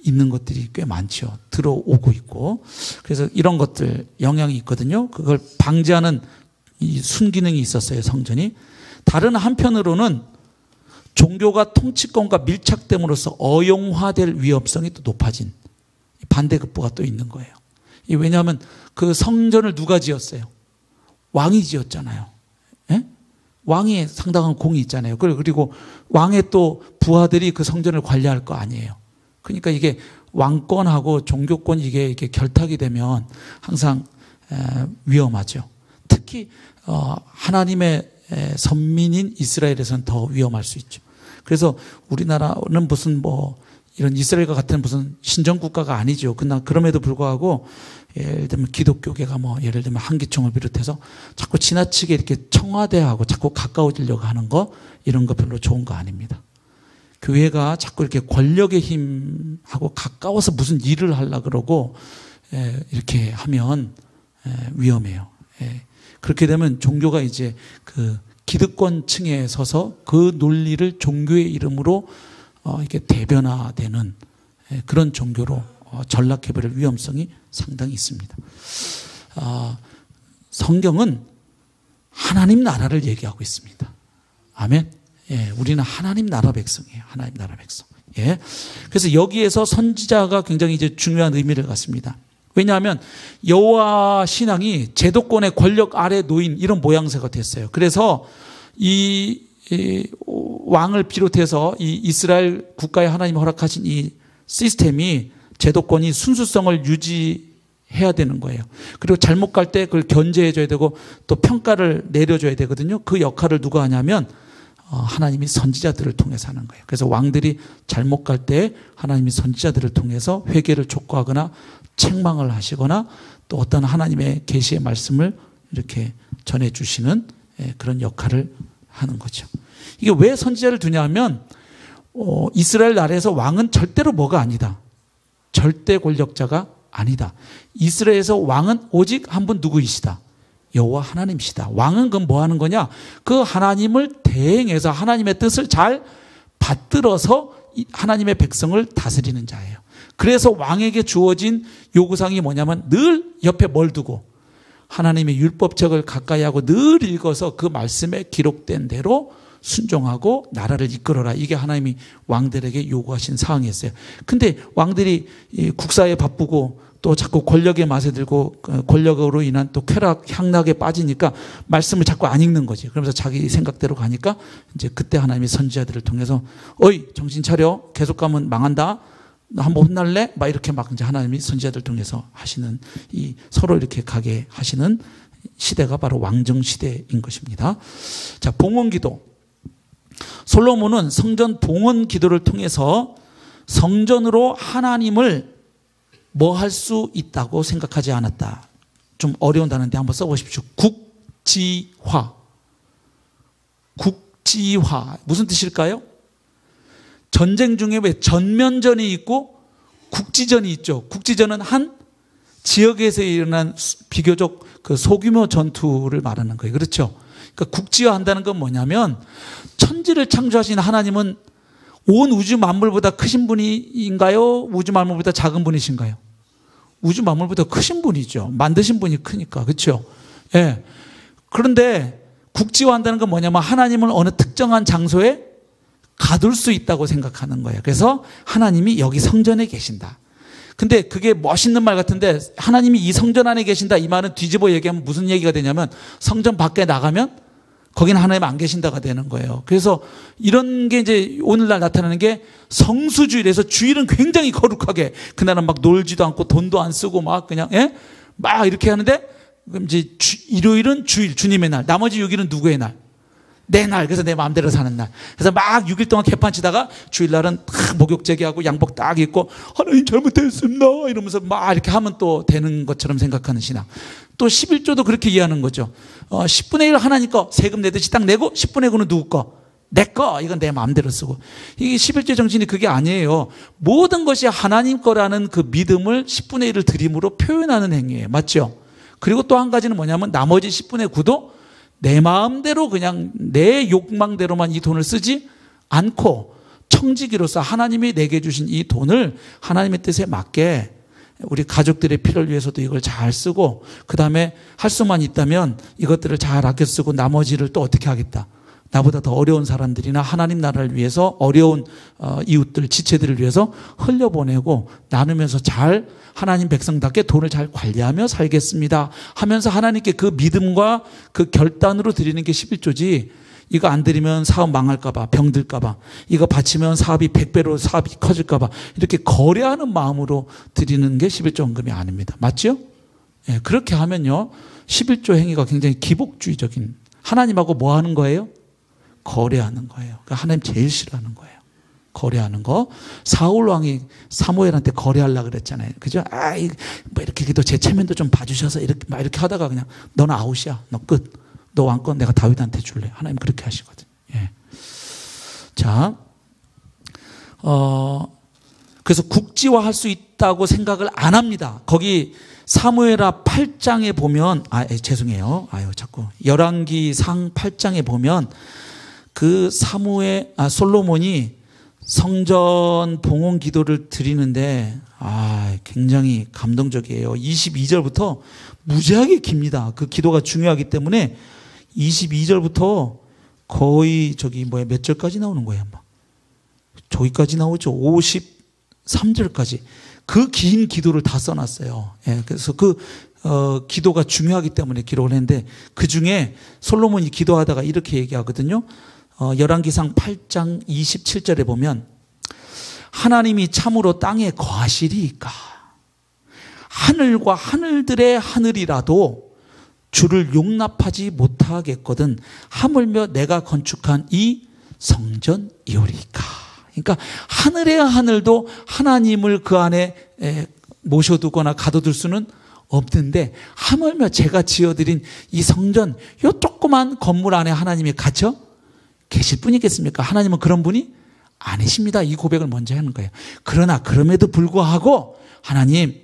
있는 것들이 꽤 많죠. 들어오고 있고. 그래서 이런 것들 영향이 있거든요. 그걸 방지하는 이 순기능이 있었어요, 성전이. 다른 한편으로는 종교가 통치권과 밀착됨으로써 어용화될 위험성이 또 높아진 반대급부가 또 있는 거예요. 왜냐하면 그 성전을 누가 지었어요? 왕이 지었잖아요. 예? 왕이 상당한 공이 있잖아요. 그리고 왕의 또 부하들이 그 성전을 관리할 거 아니에요. 그러니까 이게 왕권하고 종교권 이게 결탁이 되면 항상 위험하죠. 특히 하나님의 선민인 이스라엘에서는 더 위험할 수 있죠. 그래서 우리나라는 무슨 이런 이스라엘과 같은 무슨 신정국가가 아니죠. 그럼에도 불구하고 예를 들면 기독교계가 예를 들면 한기총을 비롯해서 자꾸 지나치게 이렇게 청와대하고 자꾸 가까워지려고 하는 거, 이런 거 별로 좋은 거 아닙니다. 교회가 자꾸 이렇게 권력의 힘하고 가까워서 무슨 일을 하려고 그러고 이렇게 하면 위험해요. 그렇게 되면 종교가 이제 그 기득권층에 서서 그 논리를 종교의 이름으로 이렇게 대변화되는 그런 종교로 전락해버릴 위험성이 상당히 있습니다. 성경은 하나님 나라를 얘기하고 있습니다. 아멘. 우리는 하나님 나라 백성이에요. 하나님 나라 백성. 그래서 여기에서 선지자가 굉장히 이제 중요한 의미를 갖습니다. 왜냐하면 여호와 신앙이 제도권의 권력 아래 놓인 이런 모양새가 됐어요. 그래서 이 왕을 비롯해서 이 이스라엘 국가에 하나님이 허락하신 이 시스템이, 제도권이 순수성을 유지해야 되는 거예요. 그리고 잘못 갈 때 그걸 견제해줘야 되고 또 평가를 내려줘야 되거든요. 그 역할을 누가 하냐면 하나님이 선지자들을 통해서 하는 거예요. 그래서 왕들이 잘못 갈 때 하나님이 선지자들을 통해서 회개를 촉구하거나 책망을 하시거나 또 어떤 하나님의 계시의 말씀을 이렇게 전해주시는 그런 역할을 하는 거죠. 이게 왜 선지자를 두냐 하면 이스라엘 나라에서 왕은 절대로 뭐가 아니다. 절대 권력자가 아니다. 이스라엘에서 왕은 오직 한 분 누구이시다. 여호와 하나님이시다. 왕은 그럼 뭐 하는 거냐? 그 하나님을 대행해서 하나님의 뜻을 잘 받들어서 하나님의 백성을 다스리는 자예요. 그래서 왕에게 주어진 요구사항이 뭐냐면 늘 옆에 뭘 두고 하나님의 율법책을 가까이 하고 늘 읽어서 그 말씀에 기록된 대로 순종하고 나라를 이끌어라. 이게 하나님이 왕들에게 요구하신 사항이었어요. 근데 왕들이 국사에 바쁘고 또 자꾸 권력의 맛에 들고 권력으로 인한 또 쾌락, 향락에 빠지니까 말씀을 자꾸 안 읽는 거지. 그러면서 자기 생각대로 가니까 이제 그때 하나님이 선지자들을 통해서 어이 정신 차려, 계속 가면 망한다. 너 한번 혼날래? 막 이렇게 막 이제 하나님이 선지자들 통해서 하시는, 이 서로 이렇게 가게 하시는 시대가 바로 왕정 시대인 것입니다. 자, 봉헌기도. 솔로몬은 성전 봉헌 기도를 통해서 성전으로 하나님을 뭐 할 수 있다고 생각하지 않았다. 좀 어려운 단어인데 한번 써보십시오. 국지화. 국지화. 무슨 뜻일까요? 전쟁 중에 왜 전면전이 있고 국지전이 있죠. 국지전은 한 지역에서 일어난 비교적 그 소규모 전투를 말하는 거예요. 그렇죠? 그러니까 국지화한다는 건 뭐냐면 천지를 창조하신 하나님은 온 우주 만물보다 크신 분인가요? 우주 만물보다 작은 분이신가요? 우주 만물보다 크신 분이죠. 만드신 분이 크니까. 그렇죠? 예. 그런데 국지화한다는 건 뭐냐면 하나님을 어느 특정한 장소에 가둘 수 있다고 생각하는 거예요. 그래서 하나님이 여기 성전에 계신다. 근데 그게 멋있는 말 같은데 하나님이 이 성전 안에 계신다 이 말은 뒤집어 얘기하면 무슨 얘기가 되냐면 성전 밖에 나가면 거기는 하나님 안 계신다가 되는 거예요. 그래서 이런 게 이제 오늘날 나타나는 게 성수주일에서 주일은 굉장히 거룩하게 그날은 막 놀지도 않고 돈도 안 쓰고 막 그냥 막 이렇게 하는데 그럼 이제 일요일은 주일 주님의 날 나머지 6일은 누구의 날? 내 날. 그래서 내 마음대로 사는 날. 그래서 막 6일 동안 개판 치다가 주일날은 딱 목욕 제기하고 양복 딱 입고 하나님 잘못했습니다 이러면서 막 이렇게 하면 또 되는 것처럼 생각하는 신앙. 또 11조도 그렇게 이해하는 거죠. 10분의 1 하나님 거 세금 내듯이 딱 내고 10분의 9는 누구 거? 내 거. 이건 내 마음대로 쓰고. 이게 11조 정신이 그게 아니에요. 모든 것이 하나님 거라는 그 믿음을 10분의 1을 드림으로 표현하는 행위예요. 맞죠? 그리고 또 한 가지는 뭐냐면 나머지 10분의 9도 내 마음대로 그냥 내 욕망대로만 이 돈을 쓰지 않고 청지기로서 하나님이 내게 주신 이 돈을 하나님의 뜻에 맞게 우리 가족들의 필요를 위해서도 이걸 잘 쓰고 그다음에 할 수만 있다면 이것들을 잘 아껴 쓰고 나머지를 또 어떻게 하겠다. 나보다 더 어려운 사람들이나 하나님 나라를 위해서 어려운 이웃들, 지체들을 위해서 흘려보내고 나누면서 잘 하나님 백성답게 돈을 잘 관리하며 살겠습니다 하면서 하나님께 그 믿음과 그 결단으로 드리는 게 11조지 이거 안 드리면 사업 망할까 봐 병들까 봐 이거 바치면 사업이 100배로 사업이 커질까 봐 이렇게 거래하는 마음으로 드리는 게 11조 헌금이 아닙니다. 맞죠? 예, 그렇게 하면요 11조 행위가 굉장히 기복주의적인 하나님하고 뭐 하는 거예요? 거래하는 거예요. 그러니까 하나님 제일 싫어하는 거예요. 거래하는 거. 사울 왕이 사무엘한테 거래하려고 그랬잖아요. 그죠? 뭐 이렇게 기도 제 체면도 좀 봐주셔서 이렇게 하다가 그냥 너는 아웃이야. 너 끝. 너 왕권 내가 다윗한테 줄래. 하나님 그렇게 하시거든요. 예. 자, 그래서 국지화할 수 있다고 생각을 안 합니다. 거기 사무엘하 8장에 보면 죄송해요. 자꾸 열왕기상 8장에 보면 그 솔로몬이 성전 봉헌 기도를 드리는데 굉장히 감동적이에요. 22절부터 무지하게 깁니다. 그 기도가 중요하기 때문에 22절부터 거의 몇 절까지 나오는 거예요? 저기까지 나오죠. 53절까지. 그 긴 기도를 다 써놨어요. 예, 그래서 기도가 중요하기 때문에 기록을 했는데 그 중에 솔로몬이 기도하다가 이렇게 얘기하거든요. 열왕기상 8장 27절에 보면 하나님이 참으로 땅에 거하시리이까 하늘과 하늘들의 하늘이라도 주를 용납하지 못하겠거든 하물며 내가 건축한 이 성전이오리이까. 그러니까 하늘의 하늘도 하나님을 그 안에 모셔두거나 가둬둘 수는 없는데 하물며 제가 지어드린 이 성전 이 조그만 건물 안에 하나님이 갇혀 계실 분이겠습니까? 하나님은 그런 분이 아니십니다. 이 고백을 먼저 하는 거예요. 그러나 그럼에도 불구하고 하나님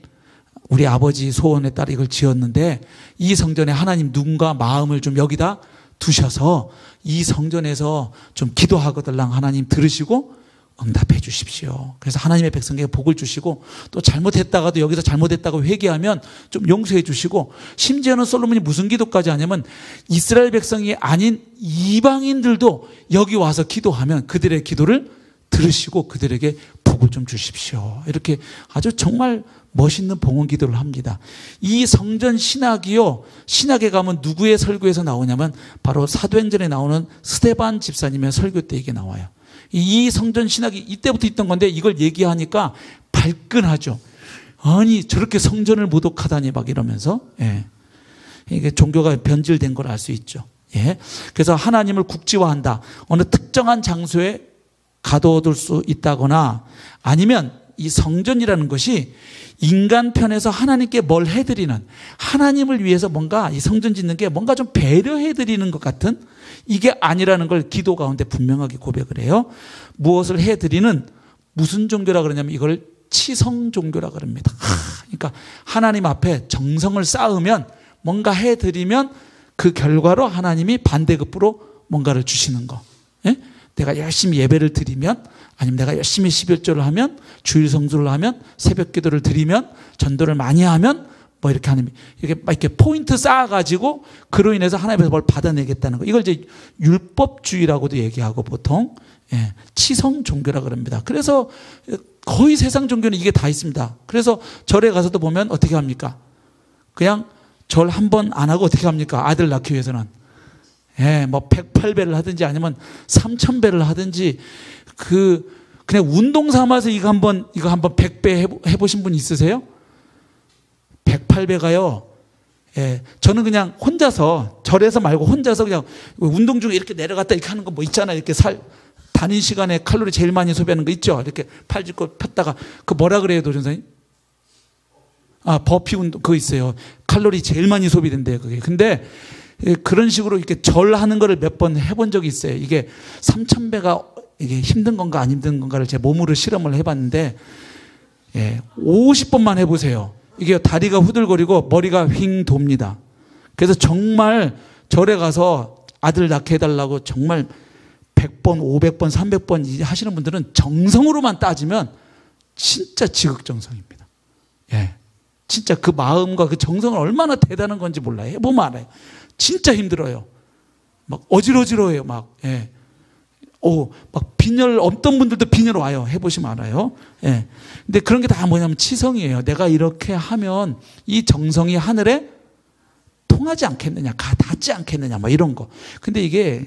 우리 아버지 소원에 따라 이걸 지었는데 이 성전에 하나님 눈과 마음을 좀 여기다 두셔서 이 성전에서 좀 기도하거들랑 하나님 들으시고 응답해 주십시오. 그래서 하나님의 백성에게 복을 주시고 또 잘못했다가도 여기서 잘못했다고 회개하면 좀 용서해 주시고 심지어는 솔로몬이 무슨 기도까지 하냐면 이스라엘 백성이 아닌 이방인들도 여기 와서 기도하면 그들의 기도를 들으시고 그들에게 복을 좀 주십시오. 이렇게 아주 정말 멋있는 봉헌 기도를 합니다. 이 성전 신학이요. 신학에 가면 누구의 설교에서 나오냐면 바로 사도행전에 나오는 스데반 집사님의 설교 때 이게 나와요. 이 성전 신학이 이때부터 있던 건데 이걸 얘기하니까 발끈하죠. 아니 저렇게 성전을 모독하다니 막 이러면서 이게 종교가 변질된 걸 알 수 있죠. 그래서 하나님을 국지화한다. 어느 특정한 장소에 가둬둘 수 있다거나 아니면 이 성전이라는 것이 인간 편에서 하나님께 뭘 해드리는 하나님을 위해서 뭔가 이 성전 짓는 게 뭔가 좀 배려해드리는 것 같은 이게 아니라는 걸 기도 가운데 분명하게 고백을 해요. 무엇을 해드리는 무슨 종교라 그러냐면 이걸 치성 종교라 그럽니다. 그러니까 하나님 앞에 정성을 쌓으면 뭔가 해드리면 그 결과로 하나님이 반대급부로 뭔가를 주시는 거. 예? 내가 열심히 예배를 드리면, 아니면 내가 열심히 11조를 하면, 주일 성수를 하면, 새벽 기도를 드리면, 전도를 많이 하면, 뭐 이렇게 하나님이 이렇게 포인트 쌓아가지고 그로 인해서 하나님에서 뭘 받아내겠다는 거. 이걸 이제 율법주의라고도 얘기하고 보통, 예, 치성 종교라 그럽니다. 그래서 거의 세상 종교는 이게 다 있습니다. 그래서 절에 가서도 보면 어떻게 합니까? 그냥 절 한 번 안 하고 어떻게 합니까? 아들 낳기 위해서는. 예, 뭐 108배를 하든지 아니면 3000배를 하든지 그냥 운동 삼아서 이거 한번 100배 해보신 분 있으세요? 108배가요. 예, 저는 그냥 혼자서 절에서 말고 혼자서 그냥 운동 중에 이렇게 내려갔다 이렇게 하는 거 뭐 있잖아요. 이렇게 다닌 시간에 칼로리 제일 많이 소비하는 거 있죠. 이렇게 팔 짚고 폈다가 그 뭐라 그래요, 도전사님? 버피 운동 그거 있어요. 칼로리 제일 많이 소비된대요, 그게. 근데 그런 식으로 이렇게 절하는 거를 몇 번 해본 적이 있어요. 이게 3000배가 이게 힘든 건가 안 힘든 건가를 제 몸으로 실험을 해봤는데, 예, 50번만 해보세요. 이게 다리가 후들거리고 머리가 휙 돕니다. 그래서 정말 절에 가서 아들 낳게 해달라고 정말 100번, 500번, 300번 하시는 분들은 정성으로만 따지면 진짜 지극정성입니다. 예. 진짜 그 마음과 그 정성은 얼마나 대단한 건지 몰라요. 해보면 알아요. 진짜 힘들어요. 막 어지러워요. 막, 예. 막 빈혈, 없던 분들도 빈혈 와요. 해보시면 알아요. 예. 근데 그런 게 다 뭐냐면 치성이에요. 내가 이렇게 하면 이 정성이 하늘에 통하지 않겠느냐, 닿지 않겠느냐, 막 이런 거. 근데 이게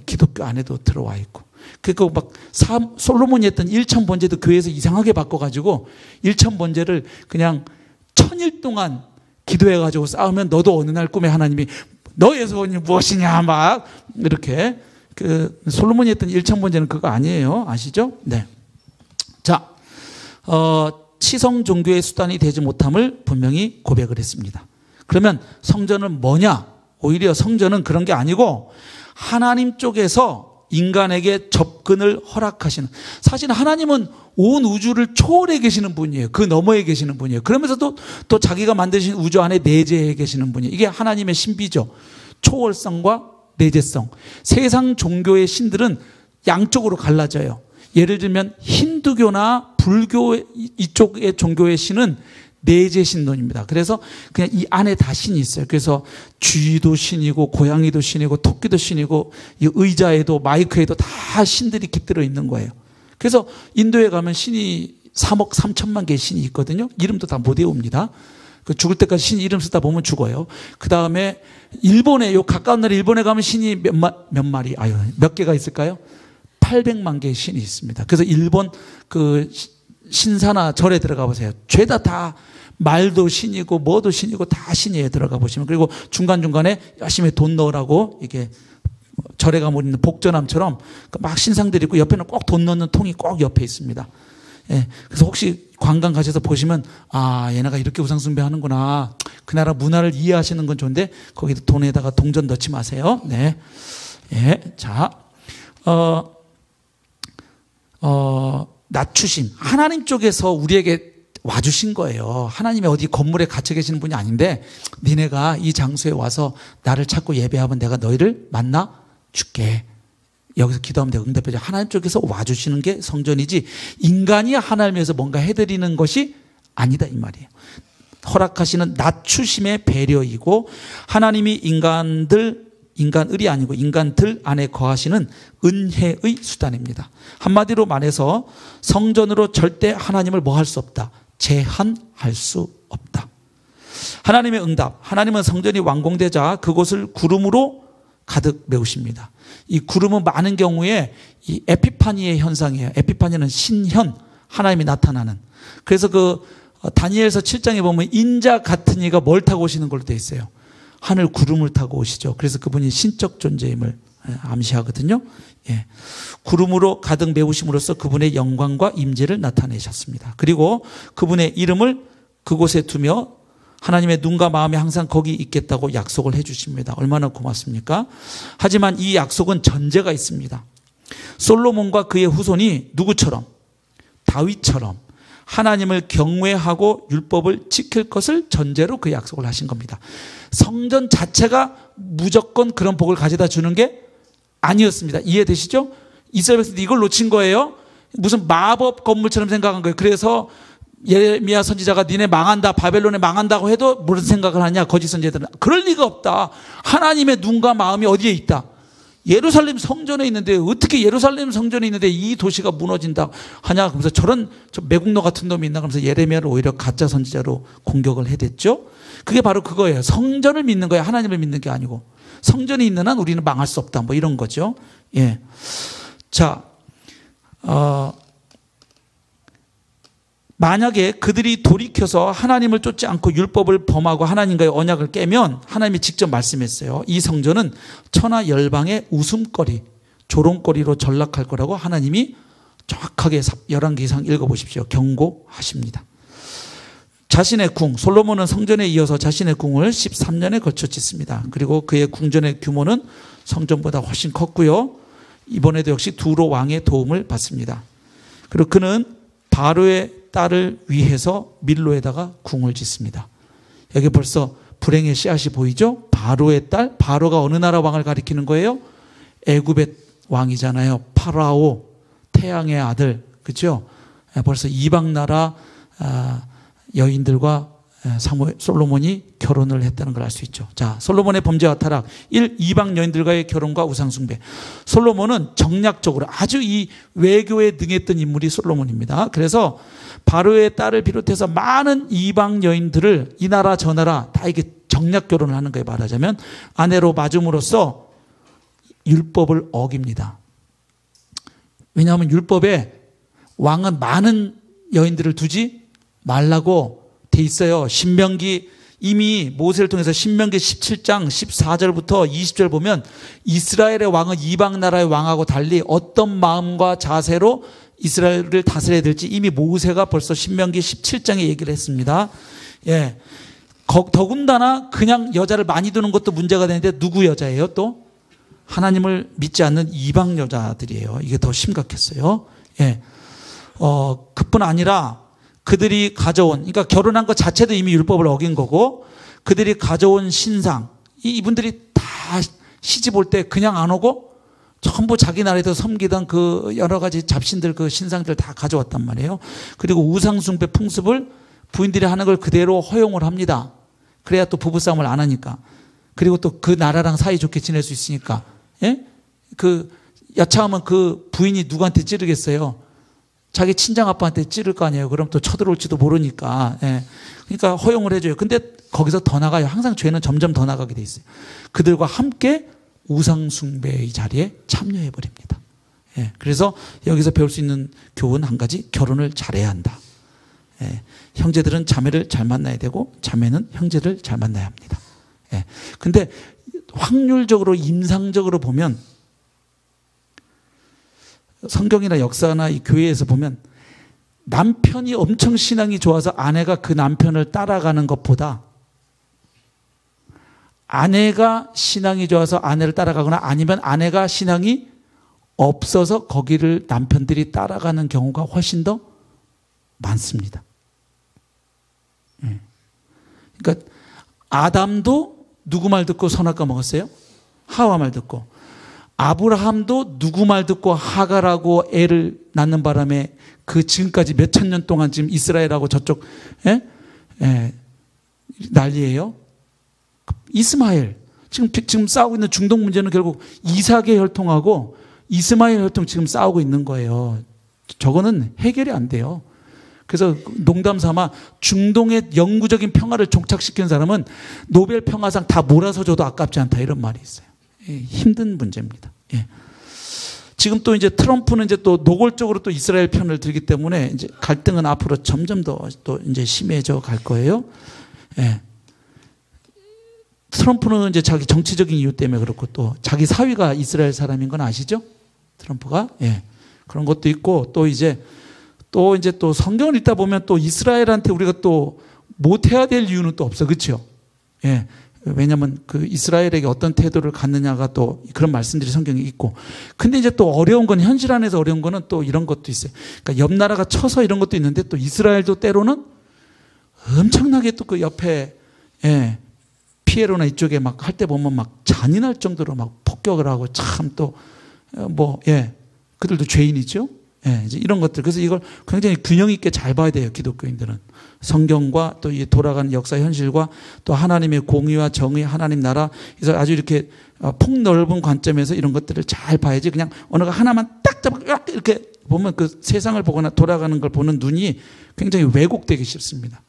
기독교 안에도 들어와 있고. 그리고 막 솔로몬이 했던 1000번제도 교회에서 이상하게 바꿔가지고 1000번제를 그냥 1000일 동안 기도해가지고 싸우면 너도 어느 날 꿈에 하나님이 너의 소원이 무엇이냐 막 이렇게 솔로몬이 했던 1000번제는 그거 아니에요. 아시죠? 네. 자, 치성 종교의 수단이 되지 못함을 분명히 고백을 했습니다. 그러면 성전은 뭐냐? 오히려 성전은 그런 게 아니고 하나님 쪽에서 인간에게 접근을 허락하시는, 사실 하나님은 온 우주를 초월해 계시는 분이에요. 그 너머에 계시는 분이에요. 그러면서도 또 자기가 만드신 우주 안에 내재해 계시는 분이에요. 이게 하나님의 신비죠. 초월성과 내재성. 세상 종교의 신들은 양쪽으로 갈라져요. 예를 들면 힌두교나 불교 이쪽의 종교의 신은 내재 신론입니다. 그래서 그냥 이 안에 다 신이 있어요. 그래서 쥐도 신이고 고양이도 신이고 토끼도 신이고 이 의자에도 마이크에도 다 신들이 깃들어 있는 거예요. 그래서 인도에 가면 신이 3억 3천만 개의 신이 있거든요. 이름도 다 못 외웁니다. 죽을 때까지 신 이름 쓰다 보면 죽어요. 그 다음에 일본에, 요 가까운 나라 일본에 가면 신이 몇 개가 있을까요? 800만 개의 신이 있습니다. 그래서 일본 그 신사나 절에 들어가 보세요. 죄다 다 말도 신이고 뭐도 신이고 다 신이에요. 들어가 보시면. 그리고 중간중간에 열심히 돈 넣으라고 이게 절에 가면 있는 복전함처럼 막 신상들이 있고 옆에는 꼭 돈 넣는 통이 꼭 옆에 있습니다. 예. 그래서 혹시 관광 가셔서 보시면 얘네가 이렇게 우상숭배하는구나. 그 나라 문화를 이해하시는 건 좋은데 거기 돈에다가 동전 넣지 마세요. 네. 예. 자, 낮추심. 하나님 쪽에서 우리에게 와주신 거예요. 하나님이 어디 건물에 갇혀 계시는 분이 아닌데 니네가 이 장소에 와서 나를 찾고 예배하면 내가 너희를 만나 줄게. 여기서 기도하면 내가 응답해줘. 하나님 쪽에서 와주시는 게 성전이지 인간이 하나님에서 뭔가 해드리는 것이 아니다 이 말이에요. 허락하시는 낮추심의 배려이고 하나님이 인간을이 아니고 인간들 안에 거하시는 은혜의 수단입니다. 한마디로 말해서 성전으로 절대 하나님을 뭐 할 수 없다. 제한할 수 없다. 하나님의 응답. 하나님은 성전이 완공되자 그곳을 구름으로 가득 메우십니다. 이 구름은 많은 경우에 이 에피파니의 현상이에요. 에피파니는 신현, 하나님이 나타나는. 그래서 다니엘서 7장에 보면 인자 같은 이가 뭘 타고 오시는 걸로 되어 있어요. 하늘 구름을 타고 오시죠. 그래서 그분이 신적 존재임을 암시하거든요. 예. 구름으로 가득 메우심으로써 그분의 영광과 임재를 나타내셨습니다. 그리고 그분의 이름을 그곳에 두며 하나님의 눈과 마음이 항상 거기 있겠다고 약속을 해 주십니다. 얼마나 고맙습니까? 하지만 이 약속은 전제가 있습니다. 솔로몬과 그의 후손이 누구처럼? 다윗처럼 하나님을 경외하고 율법을 지킬 것을 전제로 그 약속을 하신 겁니다. 성전 자체가 무조건 그런 복을 가져다 주는 게 아니었습니다. 이해되시죠? 이스라엘 백성들이 이걸 놓친 거예요. 무슨 마법 건물처럼 생각한 거예요. 그래서 예레미야 선지자가 니네 망한다, 바벨론에 망한다고 해도 무슨 생각을 하냐, 거짓 선지자들은. 그럴 리가 없다. 하나님의 눈과 마음이 어디에 있다? 예루살렘 성전에 있는데 어떻게 예루살렘 성전에 있는데 이 도시가 무너진다 하냐. 그러면서 저런 매국노 같은 놈이 있나 그러면서 예레미야를 오히려 가짜 선지자로 공격을 해댔죠. 그게 바로 그거예요. 성전을 믿는 거예요. 하나님을 믿는 게 아니고. 성전이 있는 한 우리는 망할 수 없다. 뭐 이런 거죠. 예. 자, 만약에 그들이 돌이켜서 하나님을 쫓지 않고 율법을 범하고 하나님과의 언약을 깨면 하나님이 직접 말씀했어요. 이 성전은 천하 열방의 웃음거리, 조롱거리로 전락할 거라고 하나님이 정확하게 열왕기상 읽어보십시오. 경고하십니다. 자신의 궁, 솔로몬은 성전에 이어서 자신의 궁을 13년에 걸쳐 짓습니다. 그리고 그의 궁전의 규모는 성전보다 훨씬 컸고요. 이번에도 역시 두로 왕의 도움을 받습니다. 그리고 그는 바로의 딸을 위해서 밀로에다가 궁을 짓습니다. 여기 벌써 불행의 씨앗이 보이죠? 바로의 딸, 바로가 어느 나라 왕을 가리키는 거예요? 애굽의 왕이잖아요. 파라오, 태양의 아들, 그렇죠? 벌써 이방 나라 여인들과 솔로몬이 결혼을 했다는 걸 알 수 있죠. 자, 솔로몬의 범죄와 타락. 1. 이방 여인들과의 결혼과 우상숭배. 솔로몬은 정략적으로 아주 이 외교에 능했던 인물이 솔로몬입니다. 그래서 바로의 딸을 비롯해서 많은 이방 여인들을 이 나라 저 나라 다 이게 정략 결혼을 하는 거예요. 말하자면 아내로 맞음으로써 율법을 어깁니다. 왜냐하면 율법에 왕은 많은 여인들을 두지 말라고 돼 있어요. 신명기, 이미 모세를 통해서 신명기 17장 14절부터 20절 보면 이스라엘의 왕은 이방 나라의 왕하고 달리 어떤 마음과 자세로 이스라엘을 다스려야 될지 이미 모세가 벌써 신명기 17장에 얘기를 했습니다. 예. 더군다나 그냥 여자를 많이 두는 것도 문제가 되는데 누구 여자예요? 또 하나님을 믿지 않는 이방 여자들이에요. 이게 더 심각했어요. 예. 그뿐 아니라 그들이 가져온, 그러니까 결혼한 것 자체도 이미 율법을 어긴 거고, 그들이 가져온 신상, 이분들이 다 시집 올 때 그냥 안 오고 전부 자기 나라에서 섬기던 그 여러 가지 잡신들, 그 신상들 다 가져왔단 말이에요. 그리고 우상숭배 풍습을 부인들이 하는 걸 그대로 허용을 합니다. 그래야 또 부부싸움을 안 하니까. 그리고 또 그 나라랑 사이좋게 지낼 수 있으니까. 예? 그 여차하면 그 부인이 누구한테 찌르겠어요? 자기 친정 아빠한테 찌를 거 아니에요. 그럼 또 쳐들어올지도 모르니까. 예. 그러니까 허용을 해줘요. 근데 거기서 더 나가요. 항상 죄는 점점 더 나가게 돼 있어요. 그들과 함께 우상숭배의 자리에 참여해버립니다. 예. 그래서 여기서 배울 수 있는 교훈 한 가지, 결혼을 잘해야 한다. 예. 형제들은 자매를 잘 만나야 되고 자매는 형제를 잘 만나야 합니다. 예. 근데 확률적으로 임상적으로 보면 성경이나 역사나 이 교회에서 보면 남편이 엄청 신앙이 좋아서 아내가 그 남편을 따라가는 것보다 아내가 신앙이 좋아서 아내를 따라가거나 아니면 아내가 신앙이 없어서 거기를 남편들이 따라가는 경우가 훨씬 더 많습니다. 그러니까 아담도 누구 말 듣고 선악과 먹었어요? 하와 말 듣고. 아브라함도 누구 말 듣고 하갈하고 애를 낳는 바람에 그 지금까지 몇천 년 동안 지금 이스라엘하고 저쪽 난리예요. 이스마엘 지금 싸우고 있는 중동 문제는 결국 이삭의 혈통하고 이스마엘 혈통 지금 싸우고 있는 거예요. 저거는 해결이 안 돼요. 그래서 농담 삼아 중동의 영구적인 평화를 종착시키는 사람은 노벨 평화상 다 몰아서 줘도 아깝지 않다 이런 말이 있어요. 힘든 문제입니다. 예. 지금 또 이제 트럼프는 이제 또 노골적으로 또 이스라엘 편을 들기 때문에 이제 갈등은 앞으로 점점 더 또 이제 심해져 갈 거예요. 예. 트럼프는 이제 자기 정치적인 이유 때문에 그렇고 또 자기 사위가 이스라엘 사람인 건 아시죠? 트럼프가. 예. 그런 것도 있고 또 이제 또 성경을 읽다 보면 또 이스라엘한테 우리가 또 못해야 될 이유는 또 없어. 그렇죠? 예. 왜냐하면 그 이스라엘에게 어떤 태도를 갖느냐가 또 그런 말씀들이 성경에 있고. 근데 이제 또 어려운 건 현실 안에서 어려운 거는 또 이런 것도 있어요. 그러니까 옆 나라가 쳐서 이런 것도 있는데 또 이스라엘도 때로는 엄청나게 또 그 옆에 피에로나 이쪽에 막 할 때 보면 막 잔인할 정도로 막 폭격을 하고 참 또 그들도 죄인이죠. 이제 이런 것들. 그래서 이걸 굉장히 균형 있게 잘 봐야 돼요. 기독교인들은. 성경과 또 이 돌아가는 역사 현실과 또 하나님의 공의와 정의, 하나님 나라. 그래서 아주 이렇게 폭넓은 관점에서 이런 것들을 잘 봐야지 그냥 어느 거 하나만 딱 잡고 이렇게 보면 그 세상을 보거나 돌아가는 걸 보는 눈이 굉장히 왜곡되기 쉽습니다.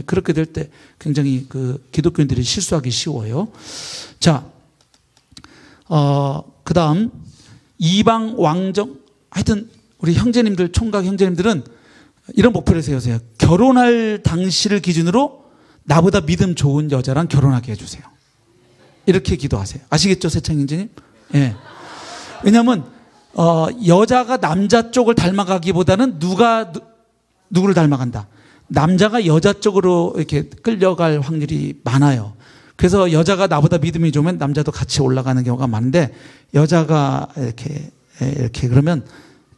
그렇게 될 때 굉장히 그 기독교인들이 실수하기 쉬워요. 자, 그 다음 이방 왕정. 하여튼 우리 형제님들, 총각 형제님들은 이런 목표를 세우세요. 결혼할 당시를 기준으로 나보다 믿음 좋은 여자랑 결혼하게 해주세요. 이렇게 기도하세요. 아시겠죠, 세창 형제님? 왜냐하면 여자가 남자 쪽을 닮아가기보다는 누구를 닮아간다. 남자가 여자 쪽으로 이렇게 끌려갈 확률이 많아요. 그래서 여자가 나보다 믿음이 좋으면 남자도 같이 올라가는 경우가 많은데, 여자가 이렇게 그러면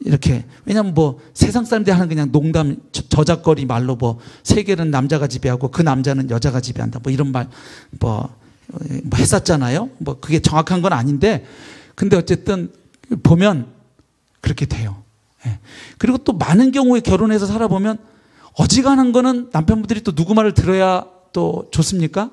이렇게, 왜냐면 뭐 세상 사람들이 하는 그냥 농담, 저작거리 말로 뭐 세계는 남자가 지배하고 그 남자는 여자가 지배한다, 뭐 이런 말 뭐 했었잖아요. 뭐 그게 정확한 건 아닌데, 근데 어쨌든 보면 그렇게 돼요. 그리고 또 많은 경우에 결혼해서 살아보면 어지간한 거는 남편분들이 또 누구 말을 들어야 또 좋습니까?